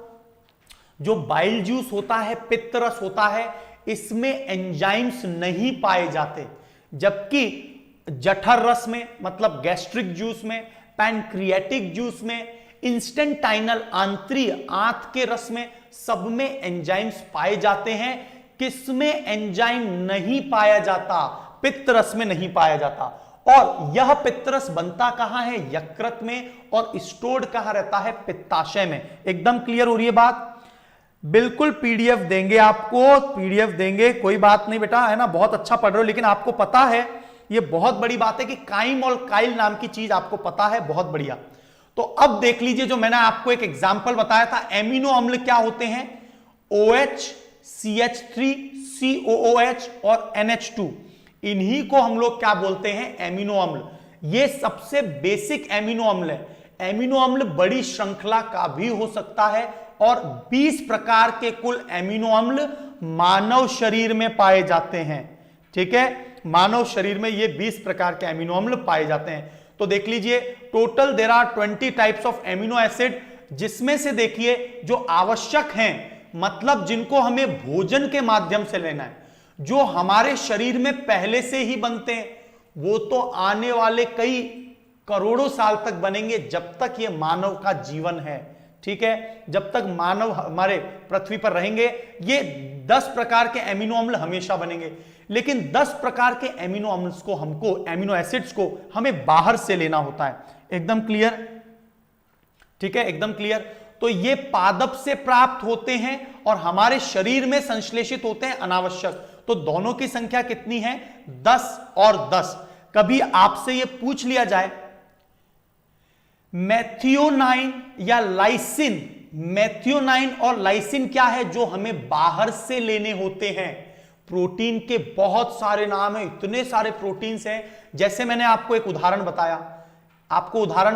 जो बाइल जूस होता है, पित्त रस होता है, इसमें एंजाइम्स नहीं पाए जाते, जबकि जठर रस में, मतलब गैस्ट्रिक जूस में, पैनक्रियाटिक जूस में, इंस्टेंटाइनल आंतरीय आंत के रस में, सब में एंजाइम्स पाए जाते हैं। किसमें एंजाइम नहीं पाया जाता? पित्त रस में नहीं पाया जाता। और यह पित्त रस बनता कहां है? यकृत में, और स्टोर्ड कहां रहता है? पित्ताशय में। एकदम क्लियर हो रही है बात? बिल्कुल पीडीएफ देंगे आपको, पीडीएफ देंगे, कोई बात नहीं बेटा, है ना, बहुत अच्छा पढ़ रहे हो। लेकिन आपको पता है, ये बहुत बड़ी बात है कि काइम और काइल नाम की चीज आपको पता है, बहुत बढ़िया। तो अब देख लीजिए, जो मैंने आपको एक एग्जांपल बताया था, एमिनो अम्ल क्या होते हैं? OH, CH3, COOH और NH2, इन्हीं को हम लोग क्या बोलते हैं? एमिनो अम्ल। ये सबसे बेसिक एमिनो अम्ल है। एमिनो अम्ल बड़ी श्रृंखला का भी हो सकता है, और 20 प्रकार के कुल एमिनो अम्ल मानव शरीर में पाए जाते हैं, ठीक है। मानव शरीर में ये 20 प्रकार के एमिनो अम्ल पाए जाते हैं। तो देख लीजिए, total there are 20 types of amino acid, जिसमें से देखिए जो आवश्यक हैं, मतलब जिनको हमें भोजन के माध्यम से लेना है, जो हमारे शरीर में पहले से ही बनते हैं, वो तो आने वाले कई करोड़ों साल तक बनेंगे, जब तक ये मानव का जीवन है, ठीक है। जब तक मानव हमारे पृथ्वी पर रहेंगे, ये 10 प्रकार के एमिनो अम्ल हमेशा बनेंगे। लेकिन 10 प्रकार के एमिनो अम्ल्स को, हमको एमिनो एसिड्स को हमें बाहर से लेना होता है। एकदम क्लियर? ठीक है, एकदम क्लियर। तो ये पादप से प्राप्त होते हैं और हमारे शरीर में संश्लेषित होते हैं अनावश्यक। तो दोनों की संख्या कितनी है? 10 और 10। कभी आपसे ये पूछ लिया जाए मेथियोनाइन या लाइसिन, मेथियोनाइन और लाइसिन क्या है जो हमें बाहर से लेने होते हैं? प्रोटीन के बहुत सारे नाम हैं, इतने सारे प्रोटीन्स हैं। जैसे मैंने आपको एक उदाहरण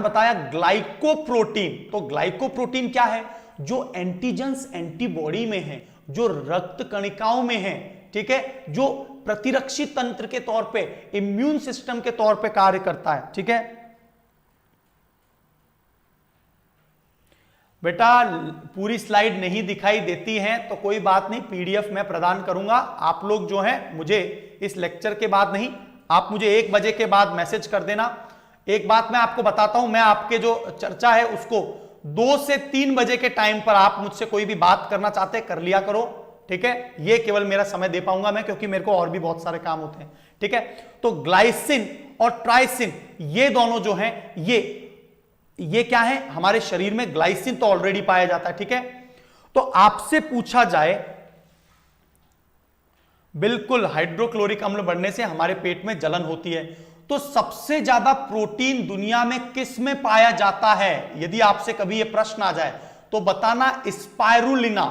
बताया, ग्लाइकोप्रोटीन। तो ग्लाइकोप्रोटीन क्या है? जो एंटीजेंस एंटीबॉडी में है, जो रक्त कणिकाओं में है, ठीक है, जो प्रतिरक्षी तंत्र के तौर पे, इम्यून सिस्टम के तौर पे कार्य करता है, ठीक है। बेटा पूरी स्लाइड नहीं दिखाई देती है तो कोई बात नहीं, पीडीएफ मैं प्रदान करूंगा। आप लोग जो है मुझे इस लेक्चर के बाद नहीं, आप मुझे 1 बजे के बाद मैसेज कर देना। एक बात मैं आपको बताता हूं, मैं आपके जो चर्चा है उसको 2 से 3 बजे के टाइम पर आप मुझसे कोई भी बात करना चाहते हैं कर लिया करो, ठीक है। ये केवल मेरा समय दे पाऊंगा मैं, क्योंकि मेरे को और भी बहुत सारे काम होते हैं, ठीक है। तो ग्लाइसिन और ट्राइसिन, ये दोनों जो हैं, ये क्या है? हमारे शरीर में ग्लाइसिन तो ऑलरेडी पाया जाता है, ठीक है। तो आपसे पूछा जाए, बिल्कुल हाइड्रोक्लोरिक अम्ल बढ़ने से हमारे पेट में जलन होती है, तो सबसे ज्यादा प्रोटीन दुनिया में किस में पाया जाता है? यदि आपसे कभी यह प्रश्न आ जाए तो बताना स्पाइरुलिना।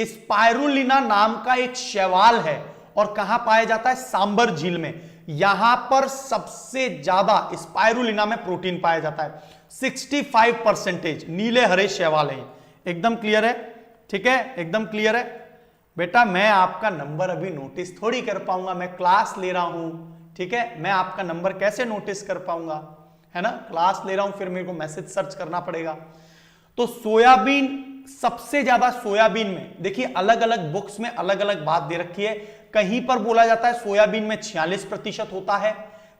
स्पाइरुलिना नाम का एक शैवाल है और कहां पाया जाता है? सांबर झील में। यहां पर सबसे ज्यादा स्पाइरुलिना में प्रोटीन पाया जाता है, 65%। नीले हरे शैवाल है। एकदम क्लियर है? ठीक है, एकदम क्लियर है बेटा। मैं आपका नंबर अभी नोटिस थोड़ी कर पाऊंगा, मैं क्लास ले रहा हूं, ठीक है। मैं आपका नंबर कैसे नोटिस कर पाऊंगा, है ना? क्लास ले रहा हूं, फिर मेरे को मैसेज सर्च करना पड़ेगा। तो सोयाबीन, सबसे ज्यादा सोयाबीन में, देखिए अलग अलग बुक्स में अलग अलग बात दे रखी है। कहीं पर बोला जाता है सोयाबीन में 46% होता है,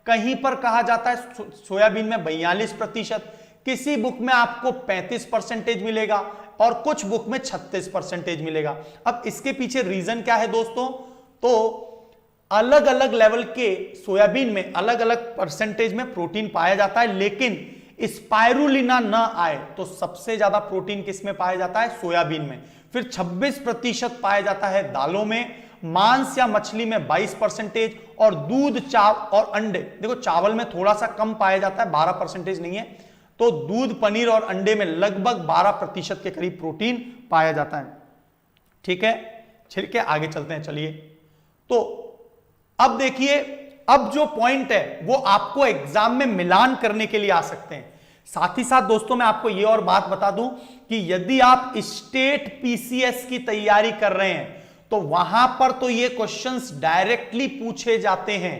कहीं पर कहा जाता है सोयाबीन में 42%, किसी बुक में आपको 35% मिलेगा और कुछ बुक में 36% मिलेगा। अब इसके पीछे रीजन क्या है दोस्तों? तो अलग अलग लेवल के सोयाबीन में अलग अलग परसेंटेज में प्रोटीन पाया जाता है, लेकिन स्पाइरुलिना न आए तो सबसे ज्यादा प्रोटीन किस में पाया जाता है? सोयाबीन में। फिर 26% पाया जाता है दालों में, मांस या मछली में 22% और दूध, चावल और अंडे, देखो चावल में थोड़ा सा कम पाया जाता है, 12% नहीं है। तो दूध, पनीर और अंडे में लगभग 12% के करीब प्रोटीन पाया जाता है। ठीक है, ठीक है, आगे चलते हैं। चलिए, तो अब देखिए, अब जो पॉइंट है वो आपको एग्जाम में मिलान करने के लिए आ सकते हैं। साथ ही साथ दोस्तों मैं आपको ये और बात बता दूं कि यदि आप स्टेट पीसीएस की तैयारी कर रहे हैं तो वहां पर तो ये क्वेश्चंस डायरेक्टली पूछे जाते हैं।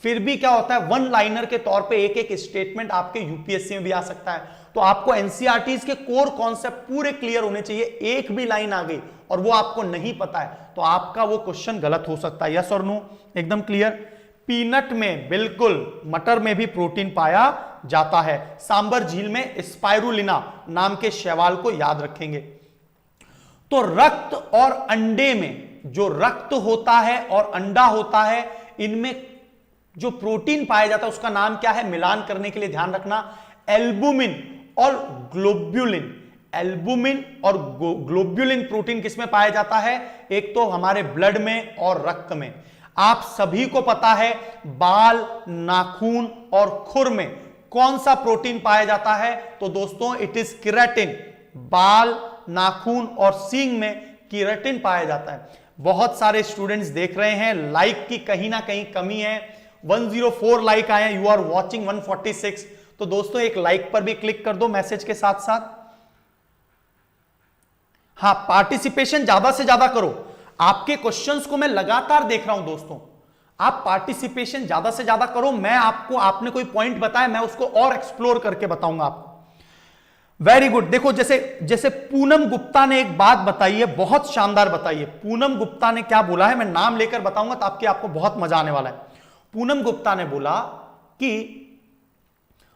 फिर भी क्या होता है, वन लाइनर के तौर पे एक एक स्टेटमेंट आपके यूपीएससी में भी आ सकता है। तो आपको एनसीईआरटीज के कोर कॉन्सेप्ट पूरे क्लियर होने चाहिए। एक भी लाइन आ गई और वो आपको नहीं पता है तो आपका वो क्वेश्चन गलत हो सकता है। यस और नो? एकदम क्लियर। पीनट में, बिल्कुल, मटर में भी प्रोटीन पाया जाता है। सांबर झील में स्पाइरुलिना नाम के शैवाल को याद रखेंगे। तो रक्त और अंडे में, जो रक्त होता है और अंडा होता है, इनमें जो प्रोटीन पाया जाता है उसका नाम क्या है? मिलान करने के लिए ध्यान रखना, एल्बुमिन और ग्लोब्युलिन। एल्बुमिन और ग्लोब्युलिन प्रोटीन किसमें पाया जाता है? एक तो हमारे ब्लड में और रक्त में। आप सभी को पता है बाल, नाखून और खुर में कौन सा प्रोटीन पाया जाता है? तो दोस्तों इट इज केराटिन। बाल, नाखून और सींग में केराटिन पाया जाता है। बहुत सारे स्टूडेंट्स देख रहे हैं, लाइक की कहीं ना कहीं कमी है। 104 लाइक आए, यू आर वॉचिंग 146। तो दोस्तों एक लाइक पर भी क्लिक कर दो मैसेज के साथ साथ। हां, पार्टिसिपेशन ज्यादा से ज्यादा करो। आपके क्वेश्चंस को मैं लगातार देख रहा हूं दोस्तों, आप पार्टिसिपेशन ज्यादा से ज्यादा करो। मैं आपको, आपने कोई पॉइंट बताया, मैं उसको और एक्सप्लोर करके बताऊंगा आपको। Very good. देखो जैसे पूनम गुप्ता ने एक बात बताई है, बहुत शानदार बताई है। पूनम गुप्ता ने क्या बोला है, मैं नाम लेकर बताऊंगा ताकि आपको बहुत मजा आने वाला है। पूनम गुप्ता ने बोला कि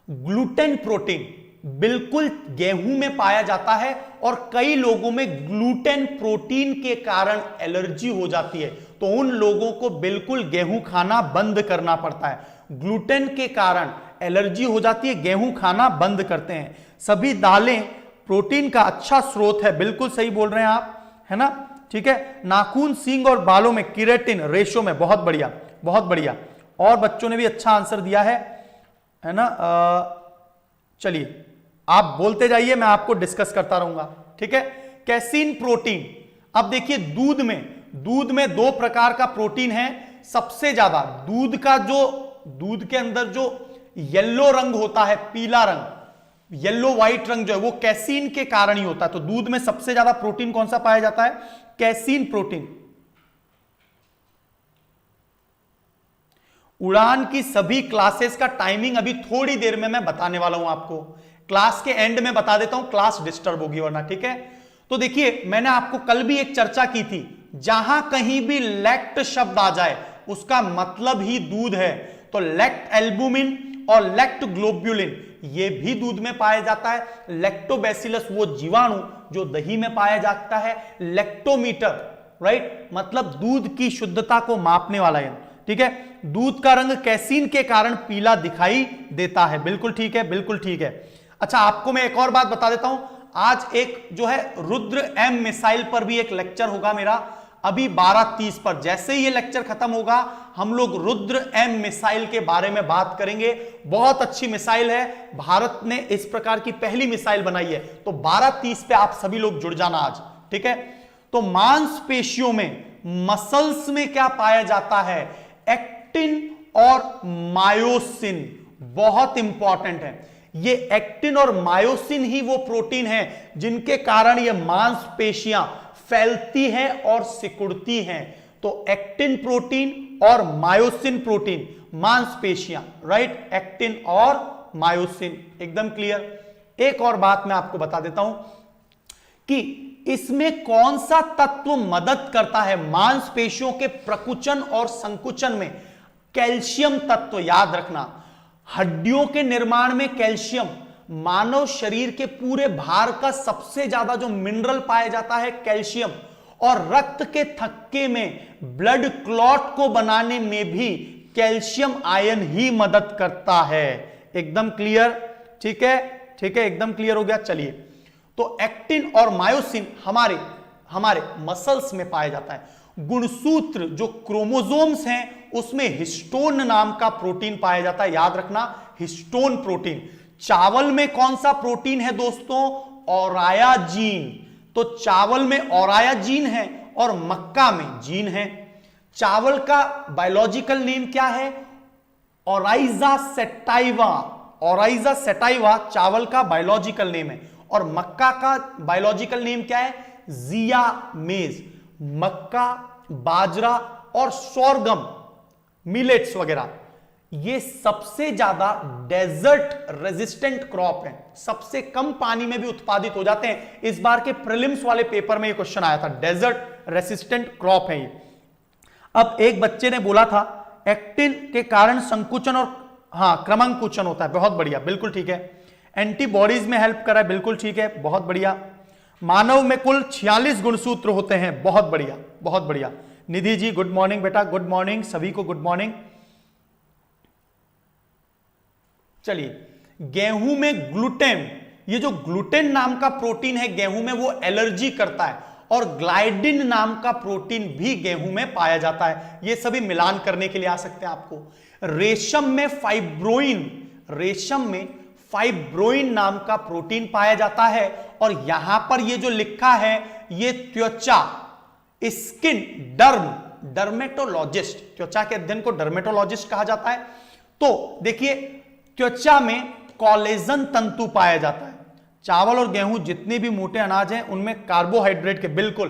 ग्लूटेन प्रोटीन बिल्कुल गेहूं में पाया जाता है और कई लोगों में ग्लूटेन प्रोटीन के कारण एलर्जी हो जाती है, तो उन लोगों को बिल्कुल गेहूं खाना बंद करना पड़ता है। ग्लूटेन के कारण एलर्जी हो जाती है, गेहूं खाना बंद करते हैं। सभी दालें प्रोटीन का अच्छा स्रोत है, बिल्कुल सही बोल रहे हैं आप, है ना? ठीक है। नाखून, सींग और बालों में केराटिन रेशो में, बहुत बढ़िया, बहुत बढ़िया। और बच्चों ने भी अच्छा आंसर दिया है ना? चलिए आप बोलते जाइए, मैं आपको डिस्कस करता रहूंगा, ठीक है। कैसीन प्रोटीन, अब देखिए दूध में 2 प्रकार का प्रोटीन है। सबसे ज्यादा दूध का जो, दूध के अंदर जो येलो रंग होता है, पीला रंग, येलो व्हाइट रंग जो है वो कैसीन के कारण ही होता है। तो दूध में सबसे ज्यादा प्रोटीन कौन सा पाया जाता है? Casein protein. उड़ान की सभी क्लासेस का टाइमिंग अभी थोड़ी देर में मैं बताने वाला हूं आपको। क्लास के एंड में बता देता हूं, क्लास डिस्टर्ब होगी वरना, ठीक है। तो देखिए मैंने आपको कल भी एक चर्चा की थी, जहां कहीं भी लैक्ट शब्द आ जाए उसका मतलब ही दूध है। तो लैक्ट एल्बुमिन और लैक्ट ग्लोब्युलिन ये भी दूध में पाया जाता है। लैक्टोबैसिलस वो जीवाणु जो दही में पाया जाता है। लैक्टोमीटर, राइट, मतलब दूध की शुद्धता को मापने वाला है, ठीक है। दूध का रंग कैसीन के कारण पीला दिखाई देता है, बिल्कुल ठीक है, बिल्कुल ठीक है। अच्छा, आपको मैं एक और बात बता देता हूं, आज एक जो है रुद्र एम मिसाइल पर भी एक लेक्चर होगा मेरा। अभी 12:30 पर। जैसे ही ये लेक्चर खत्म होगा हम लोग रुद्र एम मिसाइल के बारे में बात करेंगे। बहुत अच्छी मिसाइल है, भारत ने इस प्रकार की पहली मिसाइल बनाई है। तो 12:30 पे आप सभी लोग जुड़ जाना आज, ठीक है। तो मांसपेशियों में, मसल्स में क्या पाया जाता है? एक्टिन और मायोसिन, बहुत इंपॉर्टेंट है। ये एक्टिन और मायोसिन ही वो प्रोटीन है जिनके कारण ये मांसपेशियां फैलती हैं और सिकुड़ती हैं। तो एक्टिन प्रोटीन और मायोसिन प्रोटीन, मांसपेशियां, राइट, एक्टिन और मायोसिन, एकदम क्लियर। एक और बात मैं आपको बता देता हूं कि इसमें कौन सा तत्व मदद करता है मांसपेशियों के प्रकुचन और संकुचन में? कैल्शियम तत्व, याद रखना। हड्डियों के निर्माण में कैल्शियम, मानव शरीर के पूरे भार का सबसे ज्यादा जो मिनरल पाया जाता है कैल्शियम, और रक्त के थक्के में ब्लड क्लॉट को बनाने में भी कैल्शियम आयन ही मदद करता है। एकदम क्लियर, ठीक है, ठीक है, एकदम क्लियर हो गया। चलिए, तो एक्टिन और मायोसिन हमारे मसल्स में पाया जाता है। गुणसूत्र जो क्रोमोसोम्स हैं उसमें हिस्टोन नाम का प्रोटीन पाया जाता है, याद रखना, हिस्टोन प्रोटीन। चावल में कौन सा प्रोटीन है दोस्तों? ओरायाजीन। तो चावल में ओरायाजीन है और मक्का में जीन है। चावल का बायोलॉजिकल नेम क्या है? Oryza sativa. ओराइजा सेटाइवा चावल का बायोलॉजिकल नेम है। और मक्का का बायोलॉजिकल नेम क्या है? जिया मेज। मक्का, बाजरा और सोरगम, मिलेट्स वगैरह, ये सबसे ज्यादा डेजर्ट रेजिस्टेंट क्रॉप है, सबसे कम पानी में भी उत्पादित हो जाते हैं। इस बार के प्रीलिम्स वाले पेपर में ये क्वेश्चन आया था, डेजर्ट रेसिस्टेंट क्रॉप है ये। अब एक बच्चे ने बोला था एक्टिन के कारण संकुचन और क्रमांकुचन होता है, बहुत बढ़िया, बिल्कुल ठीक है। एंटीबॉडीज में हेल्प करा है, बिल्कुल ठीक है, बहुत बढ़िया। मानव में कुल 46 गुणसूत्र होते हैं, बहुत बढ़िया, बहुत बढ़िया। निधि जी गुड मॉर्निंग बेटा, गुड मॉर्निंग, सभी को गुड मॉर्निंग। चलिए, गेहूं में ग्लूटेन, ये जो ग्लूटेन नाम का प्रोटीन है गेहूं में, वो एलर्जी करता है। और ग्लाइडिन नाम का प्रोटीन भी गेहूं में पाया जाता है। ये सभी मिलान करने के लिए आ सकते हैं आपको। रेशम में फाइब्रोइन, रेशम में फाइब्रोइन नाम का प्रोटीन पाया जाता है। और यहां पर ये जो लिखा है ये त्वचा, स्किन, डर्मेटोलॉजिस्ट, त्वचा के अध्ययन को डर्मेटोलॉजिस्ट कहा जाता है। तो देखिए, त्वचा में कोलेजन तंतु पाया जाता है। चावल और गेहूं जितने भी मोटे अनाज हैं उनमें कार्बोहाइड्रेट के, बिल्कुल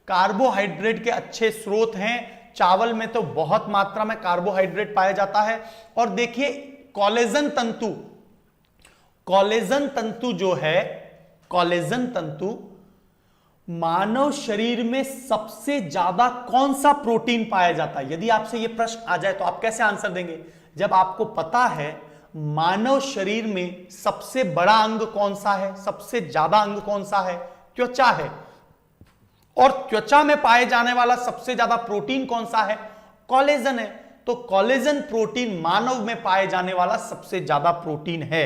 कार्बोहाइड्रेट के अच्छे स्रोत हैं। चावल में तो बहुत मात्रा में कार्बोहाइड्रेट पाया जाता है। और देखिए कोलेजन तंतु, कोलेजन तंतु जो है, कोलेजन तंतु मानव शरीर में सबसे ज्यादा कौन सा प्रोटीन पाया जाता है? यदि आपसे यह प्रश्न आ जाए तो आप कैसे आंसर देंगे? जब आपको पता है मानव शरीर में सबसे बड़ा अंग कौन सा है, सबसे ज्यादा अंग कौन सा है? त्वचा है। और त्वचा में पाए जाने वाला सबसे ज्यादा प्रोटीन कौन सा है? कोलेजन है। तो कोलेजन प्रोटीन मानव में पाए जाने वाला सबसे ज्यादा प्रोटीन है।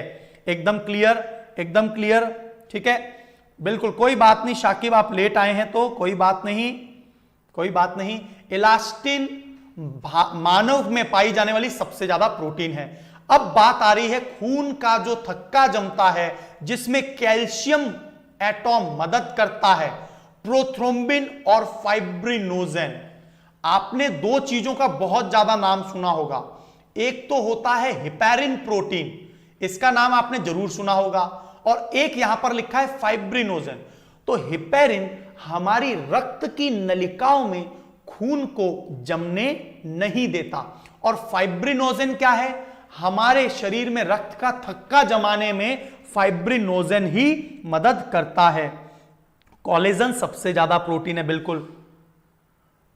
एकदम क्लियर, एकदम क्लियर, ठीक है, बिल्कुल, कोई बात नहीं। शाकिब आप लेट आए हैं तो कोई बात नहीं, कोई बात नहीं। इलास्टिन मानव में पाई जाने वाली सबसे ज्यादा प्रोटीन है। अब बात आ रही है खून का जो थक्का जमता है जिसमें कैल्शियम एटॉम मदद करता है, प्रोथ्रोम्बिन और फाइब्रिनोजेन। आपने दो चीजों का बहुत ज्यादा नाम सुना होगा। एक तो होता है हिपैरिन प्रोटीन, इसका नाम आपने जरूर सुना होगा, और एक यहां पर लिखा है फाइब्रिनोजेन। तो हिपैरिन हमारी रक्त की नलिकाओं में खून को जमने नहीं देता, और फाइब्रिनोजेन क्या है? हमारे शरीर में रक्त का थक्का जमाने में फाइब्रिनोजेन ही मदद करता है। कोलेजन सबसे ज्यादा प्रोटीन है, बिल्कुल।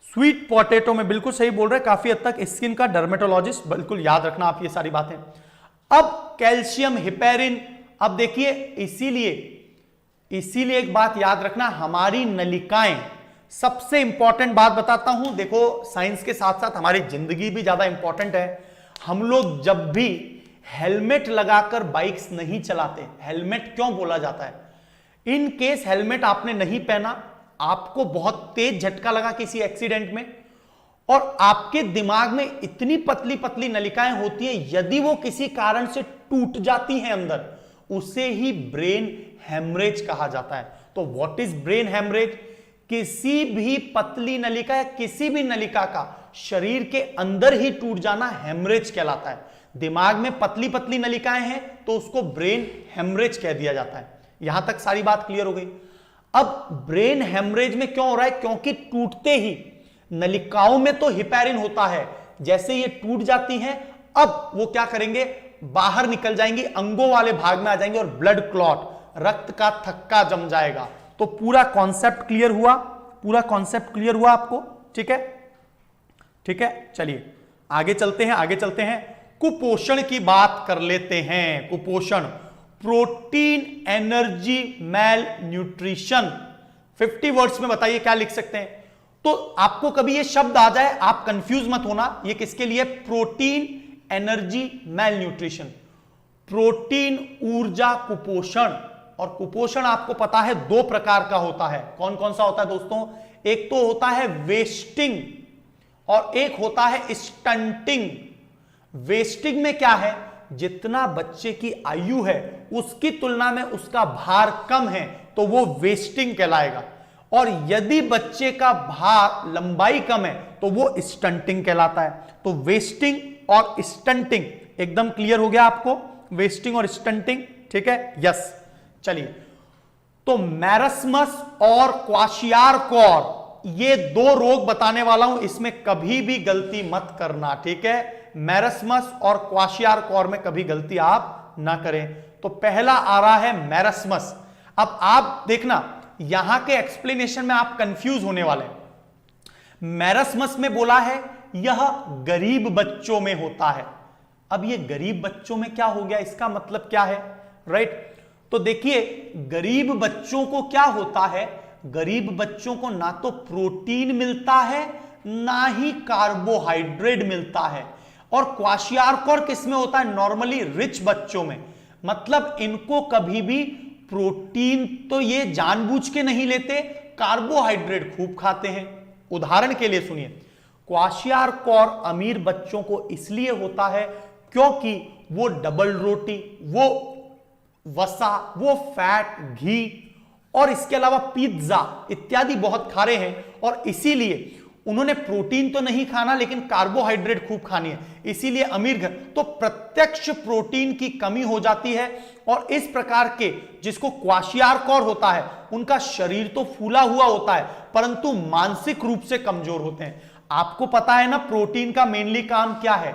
स्वीट पोटैटो में बिल्कुल सही बोल रहे, काफी हद तक स्किन का डर्मेटोलॉजिस्ट, बिल्कुल याद रखना आप ये सारी बातें। अब कैल्शियम, हिपैरिन, अब देखिए इसीलिए एक बात याद रखना, हमारी नलिकाएं, सबसे इंपॉर्टेंट बात बताता हूं, देखो साइंस के साथ साथ हमारी जिंदगी भी ज्यादा इंपॉर्टेंट है। हम लोग जब भी हेलमेट लगाकर बाइक्स नहीं चलाते। हेलमेट क्यों बोला जाता है? इन केस हेलमेट आपने नहीं पहना, आपको बहुत तेज झटका लगा किसी एक्सीडेंट में और आपके दिमाग में इतनी पतली पतली नलिकाएं होती हैं, यदि वो किसी कारण से टूट जाती हैं अंदर, उसे ही ब्रेन हेमरेज कहा जाता है। तो व्हाट इज ब्रेन हेमरेज? किसी भी पतली नलिका या किसी भी नलिका का शरीर के अंदर ही टूट जाना हेमरेज कहलाता है। दिमाग में पतली पतली नलिकाएं हैं तो उसको ब्रेन हेमरेज कह दिया जाता है। यहां तक सारी बात क्लियर हो गई। अब ब्रेन हेमरेज में क्यों हो रहा है? क्योंकि टूटते ही नलिकाओं में तो हिपैरिन होता है, जैसे ये टूट जाती हैं अब वो क्या करेंगे, बाहर निकल जाएंगी, अंगों वाले भाग में आ जाएंगे और ब्लड क्लॉट, रक्त का थक्का जम जाएगा। तो पूरा कॉन्सेप्ट क्लियर हुआ, पूरा कॉन्सेप्ट क्लियर हुआ आपको? ठीक है, ठीक है, चलिए आगे चलते हैं, आगे चलते हैं। कुपोषण की बात कर लेते हैं। कुपोषण, प्रोटीन एनर्जी मैल न्यूट्रिशन, 50 वर्ड्स में बताइए क्या लिख सकते हैं। तो आपको कभी ये शब्द आ जाए आप कंफ्यूज मत होना, ये किसके लिए? प्रोटीन एनर्जी मैल न्यूट्रिशन, प्रोटीन ऊर्जा कुपोषण। और कुपोषण आपको पता है दो प्रकार का होता है। कौन कौन सा होता है दोस्तों? एक तो होता है वेस्टिंग और एक होता है स्टंटिंग। वेस्टिंग में क्या है? जितना बच्चे की आयु है उसकी तुलना में उसका भार कम है तो वो वेस्टिंग कहलाएगा, और यदि बच्चे का भार लंबाई कम है तो वो स्टंटिंग कहलाता है। तो वेस्टिंग और स्टंटिंग एकदम क्लियर हो गया आपको? वेस्टिंग और स्टंटिंग, ठीक है, यस। चलिए, तो मैरस्मस और क्वाशियारकोर, ये दो रोग बताने वाला हूं, इसमें कभी भी गलती मत करना, ठीक है? मैरस्मस और क्वाशियारकोर में कभी गलती आप ना करें। तो पहला आ रहा है मैरस्मस। अब आप देखना, यहां के एक्सप्लेनेशन में आप कंफ्यूज होने वाले हैं। मैरस्मस में बोला है यह गरीब बच्चों में होता है। अब ये गरीब बच्चों में क्या हो गया, इसका मतलब क्या है, राइट? तो देखिए, गरीब बच्चों को क्या होता है, गरीब बच्चों को ना तो प्रोटीन मिलता है ना ही कार्बोहाइड्रेट मिलता है। और क्वाशियारकोर किसमें होता है? नॉर्मली रिच बच्चों में। मतलब इनको कभी भी प्रोटीन तो ये जानबूझ के नहीं लेते, कार्बोहाइड्रेट खूब खाते हैं। उदाहरण के लिए सुनिए, क्वाशियारकोर अमीर बच्चों को इसलिए होता है क्योंकि वो डबल रोटी, वो वसा, वो फैट, घी और इसके अलावा पिज्जा इत्यादि बहुत खा रहे हैं, और इसीलिए उन्होंने प्रोटीन तो नहीं खाना लेकिन कार्बोहाइड्रेट खूब खानी है, इसीलिए अमीर घर। तो प्रत्यक्ष प्रोटीन की कमी हो जाती है, और इस प्रकार के जिसको क्वाशियारकोर होता है उनका शरीर तो फूला हुआ होता है परंतु मानसिक रूप से कमजोर होते हैं। आपको पता है ना प्रोटीन का मेनली काम क्या है?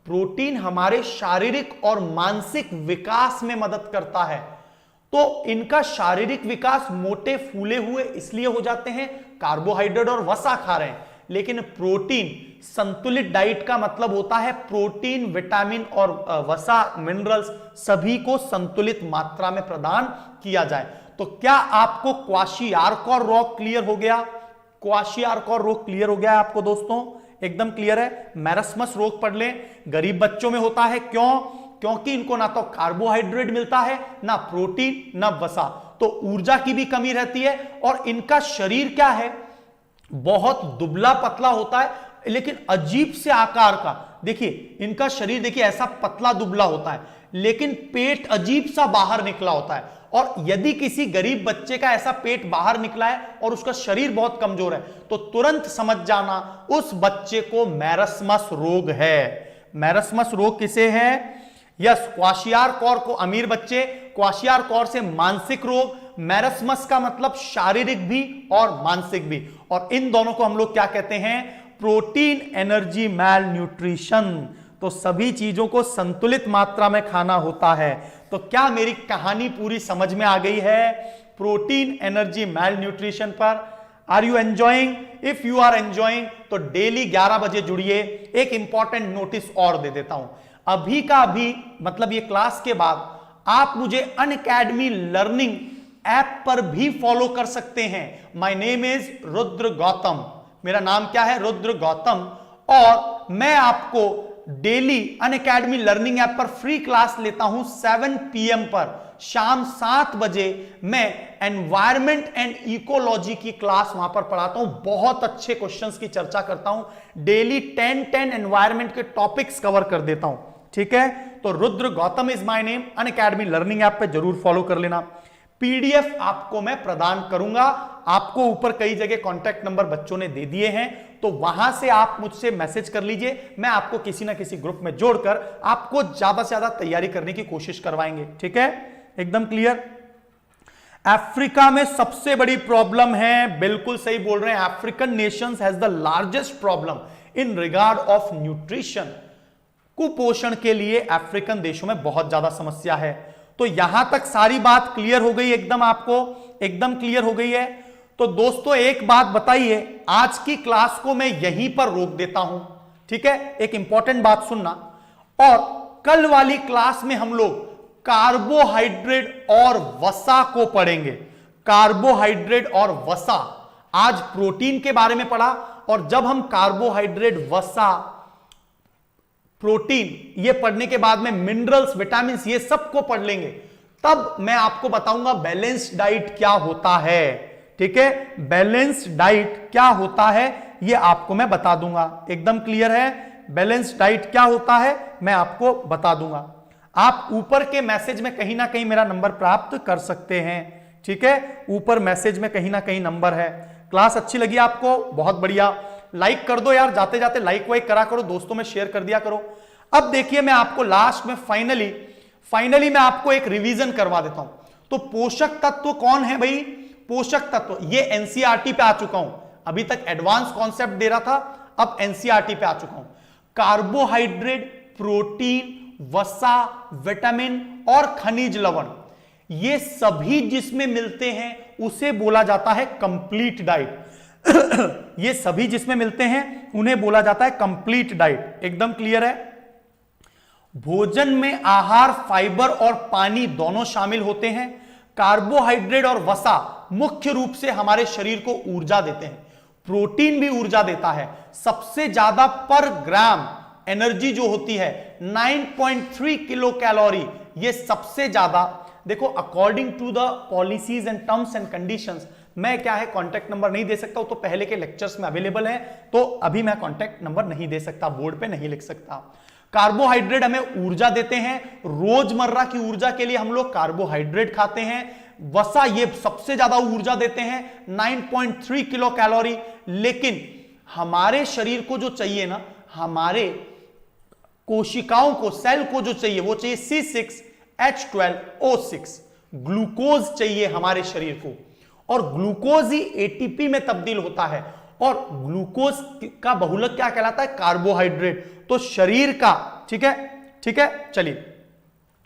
प्रोटीन हमारे शारीरिक और मानसिक विकास में मदद करता है। तो इनका शारीरिक विकास मोटे फूले हुए इसलिए हो जाते हैं, कार्बोहाइड्रेट और वसा खा रहे हैं। लेकिन प्रोटीन, संतुलित डाइट का मतलब होता है प्रोटीन, विटामिन और वसा, मिनरल्स सभी को संतुलित मात्रा में प्रदान किया जाए। तो क्या आपको क्वाशियारकोर रोग क्लियर हो गया? क्वाशियारकोर रोग क्लियर हो गया आपको दोस्तों? एकदम क्लियर है। मैरस्मस रोग पढ़ लें, गरीब बच्चों में होता है। क्यों? क्योंकि इनको ना तो कार्बोहाइड्रेट मिलता है, ना प्रोटीन, ना वसा, तो ऊर्जा की भी कमी रहती है। और इनका शरीर क्या है? बहुत दुबला पतला होता है, लेकिन अजीब से आकार का। देखिए इनका शरीर, देखिए ऐसा पतला दुबला होता है, लेकिन पेट अजीब सा बाहर निकला होता है। और यदि किसी गरीब बच्चे का ऐसा पेट बाहर निकला है और उसका शरीर बहुत कमजोर है, तो तुरंत समझ जाना उस बच्चे को मैरस्मस रोग है। मैरस्मस रोग किसे है? यस, क्वाशियारकोर को अमीर बच्चे, क्वाशियारकोर से मानसिक रोग। मैरस्मस का मतलब शारीरिक भी और मानसिक भी, और इन दोनों को हम लोग क्या कहते हैं? प्रोटीन एनर्जी मैल न्यूट्रिशन। तो सभी चीजों को संतुलित मात्रा में खाना होता है। तो क्या मेरी कहानी पूरी समझ में आ गई है प्रोटीन एनर्जी मैल न्यूट्रिशन पर? Are you enjoying? If you are enjoying तो डेली 11 बजे जुड़िए। एक इंपॉर्टेंट नोटिस और दे देता हूं, अभी का अभी मतलब ये क्लास के बाद आप मुझे अनअकैडमी लर्निंग ऐप पर भी फॉलो कर सकते हैं। My name is Rudra Gautam, मेरा नाम क्या है? रुद्र गौतम। और मैं आपको डेली अनअकैडमी लर्निंग ऐप पर फ्री क्लास लेता हूं 7 PM पर, शाम 7 बजे मैं एनवायरमेंट एंड इकोलॉजी की क्लास वहां पर पढ़ाता हूं। बहुत अच्छे क्वेश्चंस की चर्चा करता हूं, डेली 10 एनवायरमेंट के टॉपिक्स कवर कर देता हूं। ठीक है, तो Rudra Gautam is my name, Unacademy learning app पे जरूर फॉलो कर लेना। पीडीएफ आपको मैं प्रदान करूंगा, आपको ऊपर कई जगह कांटेक्ट नंबर बच्चों ने दे दिए हैं, तो वहां से आप मुझसे मैसेज कर लीजिए, मैं आपको किसी ना किसी ग्रुप में जोड़कर आपको ज्यादा से ज्यादा तैयारी करने की कोशिश करवाएंगे। ठीक है, एकदम क्लियर। अफ्रीका में सबसे बड़ी प्रॉब्लम है, बिल्कुल सही बोल रहे हैं, African Nations has the largest problem in regard of nutrition. कुपोषण के लिए अफ्रीकन देशों में बहुत ज्यादा समस्या है। तो यहां तक सारी बात क्लियर हो गई, एकदम आपको एकदम क्लियर हो गई है। तो दोस्तों एक बात बताइए, आज की क्लास को मैं यहीं पर रोक देता हूं। ठीक है, एक इंपॉर्टेंट बात सुनना, और कल वाली क्लास में हम लोग कार्बोहाइड्रेट और वसा को पढ़ेंगे। कार्बोहाइड्रेट और वसा, आज प्रोटीन के बारे में पढ़ा, और जब हम कार्बोहाइड्रेट, वसा, प्रोटीन ये पढ़ने के बाद में मिनरल्स, विटामिन ये सब को पढ़ लेंगे, तब मैं आपको बताऊंगा बैलेंस्ड डाइट क्या होता है। ठीक है, बैलेंस्ड डाइट क्या होता है ये आपको मैं बता दूंगा। एकदम क्लियर है, बैलेंस्ड डाइट क्या होता है मैं आपको बता दूंगा। आप ऊपर के मैसेज में कहीं ना कहीं मेरा नंबर प्राप्त कर सकते हैं। ठीक है, ऊपर मैसेज में कहीं ना कहीं नंबर है। क्लास अच्छी लगी आपको, बहुत बढ़िया, लाइक कर दो यार, जाते जाते लाइक वाइक करा करो, दोस्तों में शेयर कर दिया करो। अब देखिए, मैं आपको लास्ट में फाइनली मैं आपको एक रिवीजन करवा देता हूं। तो पोषक तत्व कौन है भाई? पोषक तत्व ये एनसीईआरटी पे आ चुका हूं, अभी तक एडवांस कॉन्सेप्ट दे रहा था, अब एनसीईआरटी पे आ चुका हूं। कार्बोहाइड्रेट, प्रोटीन, वसा, विटामिन और खनिज लवण, ये सभी जिसमें मिलते हैं उसे बोला जाता है कंप्लीट डाइट। ये सभी जिसमें मिलते हैं उन्हें बोला जाता है कंप्लीट डाइट। एकदम क्लियर है। भोजन में आहार, फाइबर और पानी दोनों शामिल होते हैं। कार्बोहाइड्रेट और वसा मुख्य रूप से हमारे शरीर को ऊर्जा देते हैं। प्रोटीन भी ऊर्जा देता है, सबसे ज्यादा पर ग्राम एनर्जी जो होती है 9.3 किलो कैलोरी, ये सबसे ज्यादा। देखो, according to the policies and terms and conditions, मैं क्या है कांटेक्ट नंबर नहीं दे सकता, तो पहले के लेक्चर्स में अवेलेबल है, तो अभी मैं कांटेक्ट नंबर नहीं दे सकता, बोर्ड पे नहीं लिख सकता। कार्बोहाइड्रेट हमें ऊर्जा देते हैं, रोजमर्रा की ऊर्जा के लिए हम लोग कार्बोहाइड्रेट खाते हैं। वसा ये सबसे ज्यादा ऊर्जा देते हैं 9.3 किलो कैलोरी। लेकिन हमारे शरीर को जो चाहिए ना, हमारे कोशिकाओं को, सेल को जो चाहिए वो चाहिए C6H12O6, ग्लूकोज चाहिए हमारे शरीर को, और ग्लूकोज ही एटीपी में तब्दील होता है, और ग्लूकोज का बहुलक क्या कहलाता है? कार्बोहाइड्रेट। तो शरीर का, ठीक है, चलिए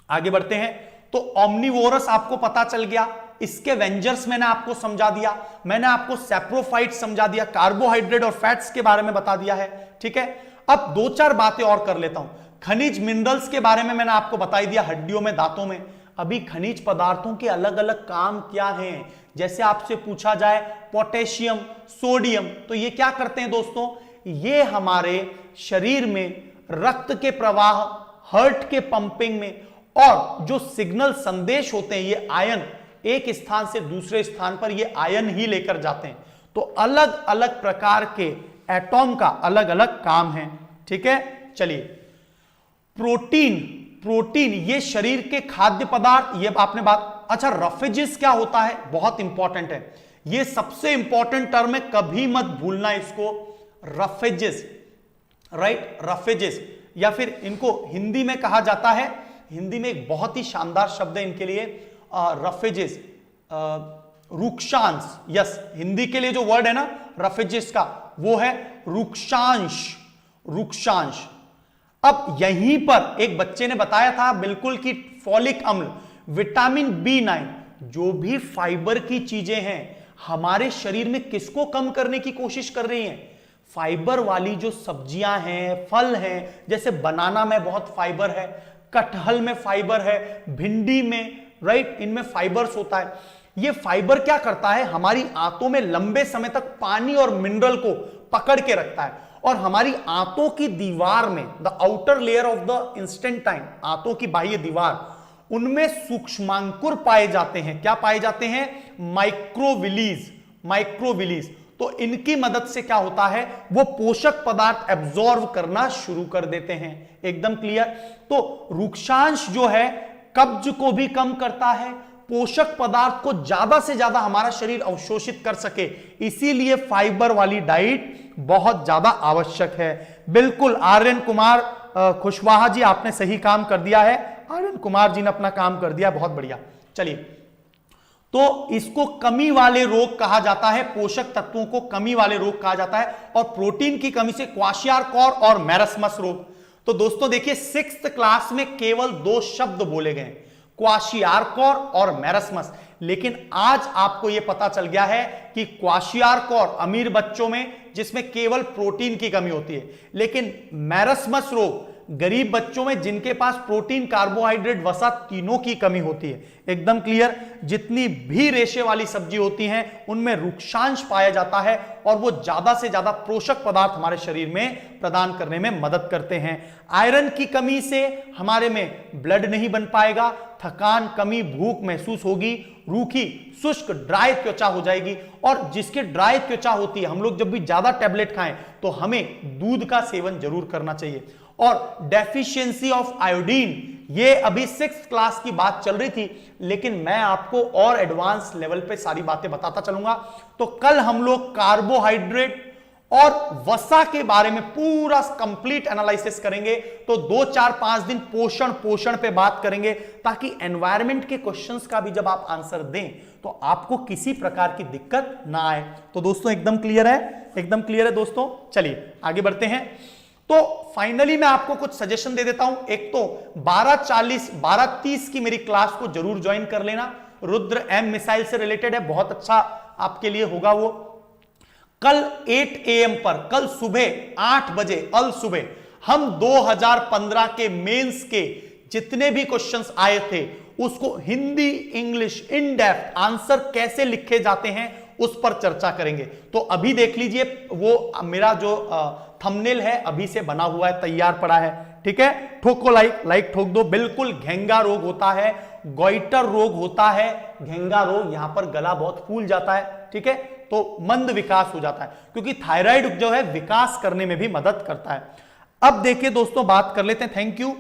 आगे बढ़ते हैं। तो ओमनिवोरस आपको पता चल गया, इसके वेंजर्स मैंने आपको समझा दिया, मैंने आपको सैप्रोफाइट समझा दिया, कार्बोहाइड्रेट और फैट्स के बारे में बता दिया है। ठीक है, अब 2-4 बातें और कर लेता हूं। खनिज मिनरल्स के बारे में मैंने आपको बता ही दिया, हड्डियों में, दांतों में। अभी खनिज पदार्थों के अलग अलग काम क्या हैं, जैसे आपसे पूछा जाए पोटेशियम, सोडियम, तो ये क्या करते हैं दोस्तों? ये हमारे शरीर में रक्त के प्रवाह, हार्ट के पंपिंग में, और जो सिग्नल संदेश होते हैं, ये आयन एक स्थान से दूसरे स्थान पर ये आयन ही लेकर जाते हैं। तो अलग अलग प्रकार के एटॉम का अलग अलग काम है। ठीक है, चलिए प्रोटीन ये शरीर के खाद्य पदार्थ, ये आपने बात। अच्छा, रफेजेस क्या होता है? बहुत इंपॉर्टेंट है, ये सबसे इंपॉर्टेंट टर्म है, कभी मत भूलना इसको। रफेजेस, राइट, रफेजेस, या फिर इनको हिंदी में कहा जाता है, हिंदी में एक बहुत ही शानदार शब्द है इनके लिए, रफेजेस, रुक्षांश। यस, हिंदी के लिए जो वर्ड है ना रफेजेस का, वो है रुक्षांश। अब यहीं पर एक बच्चे ने बताया था बिल्कुल कि फॉलिक अम्ल, विटामिन B9, जो भी फाइबर की चीजें हैं हमारे शरीर में किसको कम करने की कोशिश कर रही हैं? फाइबर वाली जो सब्जियां हैं, फल हैं, जैसे बनाना में बहुत फाइबर है, कटहल में फाइबर है, भिंडी में, राइट, इनमें फाइबर्स होता है। ये फाइबर क्या करता है? हमारी आंतों में लंबे समय तक पानी और मिनरल को पकड़ के रखता है, और हमारी आंतों की दीवार में, the outer layer of the intestine, आंतों की बाह्य दीवार, उनमें सूक्ष्मांकुर पाए जाते हैं। क्या पाए जाते हैं? माइक्रोविलीज। माइक्रोविलीज, तो इनकी मदद से क्या होता है, वो पोषक पदार्थ एब्जॉर्ब करना शुरू कर देते हैं। एकदम क्लियर। तो रुक्षांश जो है कब्ज को भी कम करता है, पोषक पदार्थ को ज्यादा से ज्यादा हमारा शरीर अवशोषित कर सके, इसीलिए फाइबर वाली डाइट बहुत ज्यादा आवश्यक है। बिल्कुल आर्यन कुमार खुशवाहा जी, आपने सही काम कर दिया है। आर्यन कुमार जी ने अपना काम कर दिया, बहुत बढ़िया। चलिए, तो इसको कमी वाले रोग कहा जाता है, पोषक तत्वों को कमी वाले रोग कहा जाता है, और प्रोटीन की कमी से क्वाशियारकॉर और मैरस्मस रोग। तो दोस्तों देखिए, 6th क्लास में केवल 2 शब्द बोले गए, क्वाशियारकॉर और मैरस्मस, लेकिन आज आपको यह पता चल गया है कि क्वाशियारकॉर अमीर बच्चों में जिसमें केवल प्रोटीन की कमी होती है, लेकिन मैरस्मस रोग गरीब बच्चों में जिनके पास प्रोटीन, कार्बोहाइड्रेट, वसा तीनों की कमी होती है। एकदम क्लियर। जितनी भी रेशे वाली सब्जी होती हैं उनमें रुक्षांश पाया जाता है और वो ज्यादा से ज्यादा पोषक पदार्थ हमारे शरीर में प्रदान करने में मदद करते हैं। आयरन की कमी से हमारे में ब्लड नहीं बन पाएगा, थकान, कमी, भूख महसूस होगी, रूखी, शुष्क, ड्राई त्वचा हो जाएगी। और जिसके ड्राई त्वचा होती है, हम लोग जब भी ज्यादा टैबलेट खाएं तो हमें दूध का सेवन जरूर करना चाहिए। और डेफिशिएंसी ऑफ आयोडीन, ये अभी 6th क्लास की बात चल रही थी, लेकिन मैं आपको और एडवांस लेवल पे सारी बातें बताता चलूंगा। तो कल हम लोग कार्बोहाइड्रेट और वसा के बारे में पूरा कंप्लीट एनालिसिस करेंगे। तो 2, 4, 5 दिन पोषण पे बात करेंगे, ताकि एनवायरमेंट के क्वेश्चंस का भी जब आप आंसर दें तो आपको किसी प्रकार की दिक्कत ना आए। तो दोस्तों एकदम क्लियर है, एकदम क्लियर है दोस्तों। चलिए आगे बढ़ते हैं। तो फाइनली मैं आपको कुछ सजेशन दे देता हूं। एक तो 12:30 की मेरी क्लास को जरूर ज्वाइन कर लेना, रुद्र एम मिसाइल से रिलेटेड है, बहुत अच्छा आपके लिए होगा वो। कल 8 AM पर, कल सुबह 8 बजे अल सुबह हम 2015 के मेंस के जितने भी क्वेश्चंस आए थे उसको Hindi, English, in depth answer कैसे लिखे जाते हैं उस पर चर्चा करेंगे। तो अभी देख लीजिए, वो मेरा जो थंबनेल है अभी से बना हुआ है, तैयार पड़ा है। ठीक है, ठोको लाइक ठोक दो। बिल्कुल घेंगा रोग होता है, गोइटर रोग होता है, घेंगा रोग, यहां पर गला बहुत फूल जाता है। ठीक है, तो मंद विकास हो जाता है, क्योंकि थायराइड जो है विकास करने में भी मदद करता है। अब देखिए दोस्तों, बात कर लेते हैं, थैंक यू।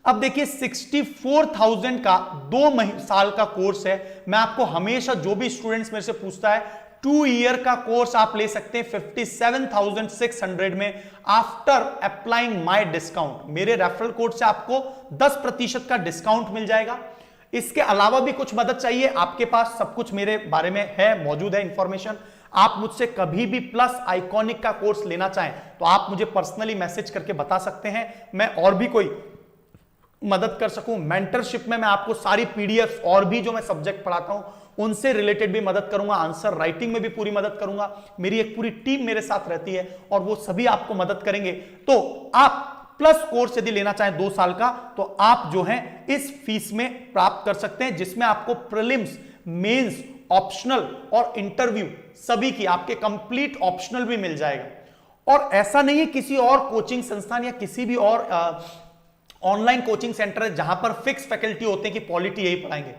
अब देखिए 64,000 का 2 साल का कोर्स है। मैं आपको हमेशा, जो भी स्टूडेंट्स मेरे से पूछता है, 2 ईयर का कोर्स आप ले सकते हैं 57,600 में आफ्टर अप्लाइंग माय डिस्काउंट। मेरे रेफरल कोड से आपको 10% का डिस्काउंट मिल जाएगा। इसके अलावा भी कुछ मदद चाहिए, आपके पास सब कुछ मेरे बारे में है, मौजूद है इंफॉर्मेशन। आप मुझसे कभी भी प्लस आइकॉनिक का कोर्स लेना चाहें तो आप मुझे पर्सनली मैसेज करके बता सकते हैं, मैं और भी कोई मदद कर सकूं। मेंटरशिप में मैं आपको सारी पीडीएफ और भी जो मैं सब्जेक्ट पढ़ाता हूं उनसे रिलेटेड भी मदद करूंगा, आंसर राइटिंग में भी पूरी मदद करूंगा। मेरी एक पूरी टीम मेरे साथ रहती है और वो सभी आपको मदद करेंगे। तो आप प्लस कोर्स यदि लेना चाहें 2 साल का, तो आप जो है इस फीस में प्राप्त कर सकते हैं, जिसमें आपको प्रीलिम्स, मेंस, ऑप्शनल और इंटरव्यू सभी की, आपके कंप्लीट ऑप्शनल भी मिल जाएगा। और ऐसा नहीं है किसी और कोचिंग संस्थान या किसी भी और ऑनलाइन कोचिंग सेंटर है जहां पर फिक्स फैकल्टी होते हैं कि पॉलिटी यही पढ़ाएंगे।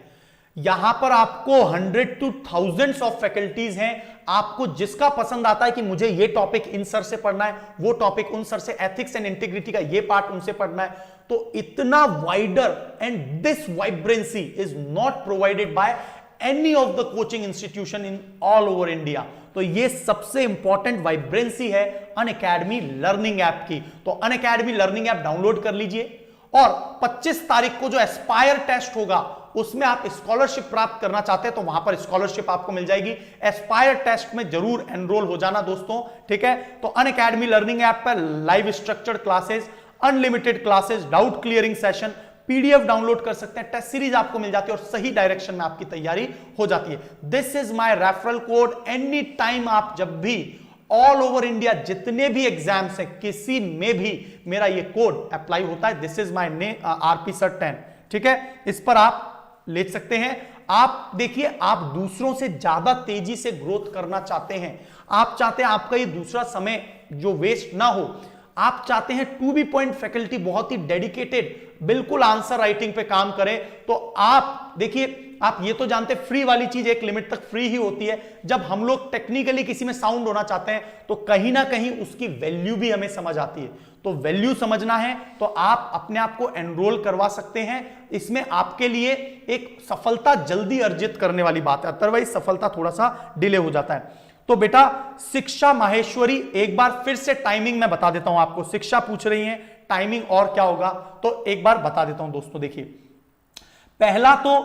यहां पर आपको 100 to thousands ऑफ फैकल्टीज हैं। आपको जिसका पसंद आता है कि मुझे ये टॉपिक इन सर से पढ़ना है, वो टॉपिक उन सर से, एथिक्स एंड इंटीग्रिटी का ये पार्ट उनसे पढ़ना है, तो इतना wider, and this vibrancy is not provided by any of the coaching institution in all over India. तो ये सबसे इंपॉर्टेंट वाइब्रेंसी है अनअकैडमी लर्निंग ऐप की। तो अनअकैडमी लर्निंग ऐप डाउनलोड कर लीजिए, और 25 तारीख को जो एस्पायर टेस्ट होगा उसमें आप स्कॉलरशिप प्राप्त करना चाहते हैं तो वहां पर स्कॉलरशिप आपको मिल जाएगी। एस्पायर टेस्ट में जरूर एनरोल हो जाना दोस्तों, ठीक है। तो अनअकैडमी लर्निंग ऐप पर live structured classes, unlimited classes, doubt clearing session, PDF download कर सकते हैं, टेस्ट सीरीज आपको मिल जाती है और सही डायरेक्शन में आपकी तैयारी हो जाती है। This is my referral code. Any time आप जब भी ऑल ओवर इंडिया जितने भी एग्जाम्स हैं किसी में भी मेरा ये कोड अप्लाई होता है। This is my name RP sir 10, ठीक है। इस पर आप ले सकते हैं। आप देखिए, आप दूसरों से ज्यादा तेजी से ग्रोथ करना चाहते हैं, आप चाहते हैं आपका ये दूसरा समय जो वेस्ट ना हो, आप चाहते हैं टू बी पॉइंट फैकल्टी बहुत ही डेडिकेटेड बिल्कुल आंसर राइटिंग पे काम करे, तो आप देखिए, आप ये तो जानते हैं फ्री वाली चीज एक लिमिट तक फ्री ही होती है। जब हम लोग टेक्निकली किसी में साउंड होना चाहते हैं तो कहीं ना कहीं उसकी वैल्यू भी हमें समझ आती है। तो वैल्यू समझना है तो आप अपने आप को एनरोल करवा सकते हैं। इसमें आपके लिए एक सफलता जल्दी अर्जित करने वाली बात है, अदरवाइज सफलता थोड़ा सा डिले हो जाता है। तो बेटा शिक्षा माहेश्वरी, एक बार फिर से टाइमिंग मैं बता देता हूं आपको, शिक्षा पूछ रही है टाइमिंग और क्या होगा, तो एक बार बता देता हूं दोस्तों। देखिए, पहला तो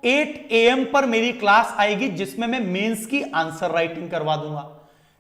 8 AM पर मेरी क्लास आएगी जिसमें मैं मेंस की आंसर राइटिंग करवा दूंगा।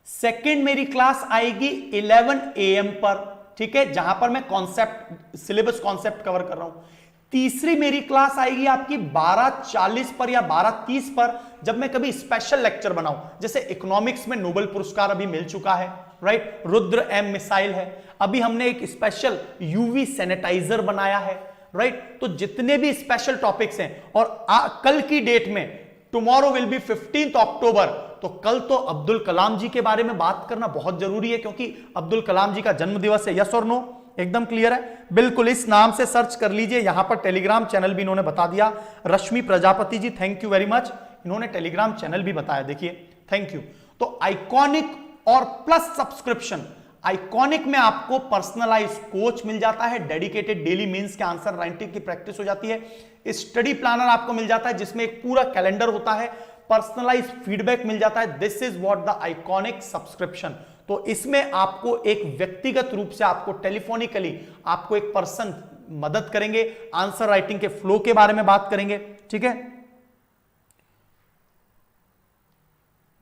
सेकंड मेरी क्लास आएगी 11 AM पर, ठीक है, जहां पर मैं कॉन्सेप्ट सिलेबस कॉन्सेप्ट कवर कर रहा हूं। तीसरी मेरी क्लास आएगी आपकी 12:40 पर या 12:30 पर, जब मैं कभी स्पेशल लेक्चर बनाऊं, जैसे इकोनॉमिक्स में नोबेल पुरस्कार अभी मिल चुका है, राइट, रुद्र एम मिसाइल है, अभी हमने एक स्पेशल यूवी सैनिटाइजर बनाया है, राइट। तो जितने भी स्पेशल टॉपिक्स हैं, और कल की डेट में टुमारो विल बी 15 अक्टूबर, तो कल तो अब्दुल कलाम जी के बारे में बात करना बहुत जरूरी है, क्योंकि अब्दुल कलाम जी का जन्म दिवस है। यस और नो, एकदम क्लियर है, बिल्कुल। इस नाम से सर्च कर लीजिए, यहां पर टेलीग्राम चैनल भी इन्होंने बता दिया। रश्मि Prajapati ji, thank you very much, इन्होंने टेलीग्राम चैनल भी बताया, देखिए, थैंक यू। तो आइकॉनिक और प्लस सब्सक्रिप्शन, आइकॉनिक में आपको पर्सनलाइज कोच मिल जाता है, डेडिकेटेड डेली मेंस के आंसर राइटिंग की प्रैक्टिस हो जाती है, स्टडी प्लानर आपको मिल जाता है जिसमें एक पूरा कैलेंडर होता है, पर्सनलाइज फीडबैक मिल जाता है। This is what the iconic subscription. तो इसमें आपको एक व्यक्तिगत रूप से, आपको टेलीफोनिकली आपको एक पर्सन मदद करेंगे, आंसर राइटिंग के फ्लो के बारे में बात करेंगे, ठीक है।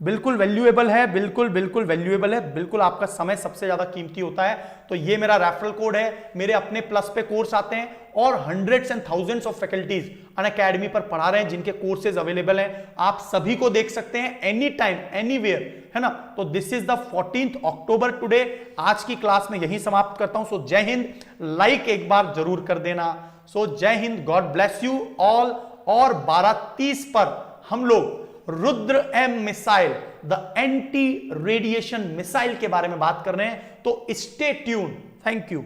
बिल्कुल वैल्यूएबल है, बिल्कुल बिल्कुल वैल्यूएबल है, बिल्कुल आपका समय सबसे ज्यादा कीमती होता है। तो ये मेरा रेफरल कोड है, मेरे अपने प्लस पे कोर्स आते हैं, और hundreds and thousands of faculties Unacademy पर पढ़ा रहे हैं जिनके कोर्सेज अवेलेबल हैं, आप सभी को देख सकते हैं एनी टाइम एनीवेयर, है ना। तो this is the 14 October today. आज की क्लास में यही समाप्त करता हूं। सो जय हिंद, लाइक एक बार जरूर कर देना। So Jai Hind, God bless you all. और 12:30 पर हम लोग Rudra M missile, the anti radiation missile के बारे में बात कर रहे हैं, तो स्टे ट्यून। Thank you.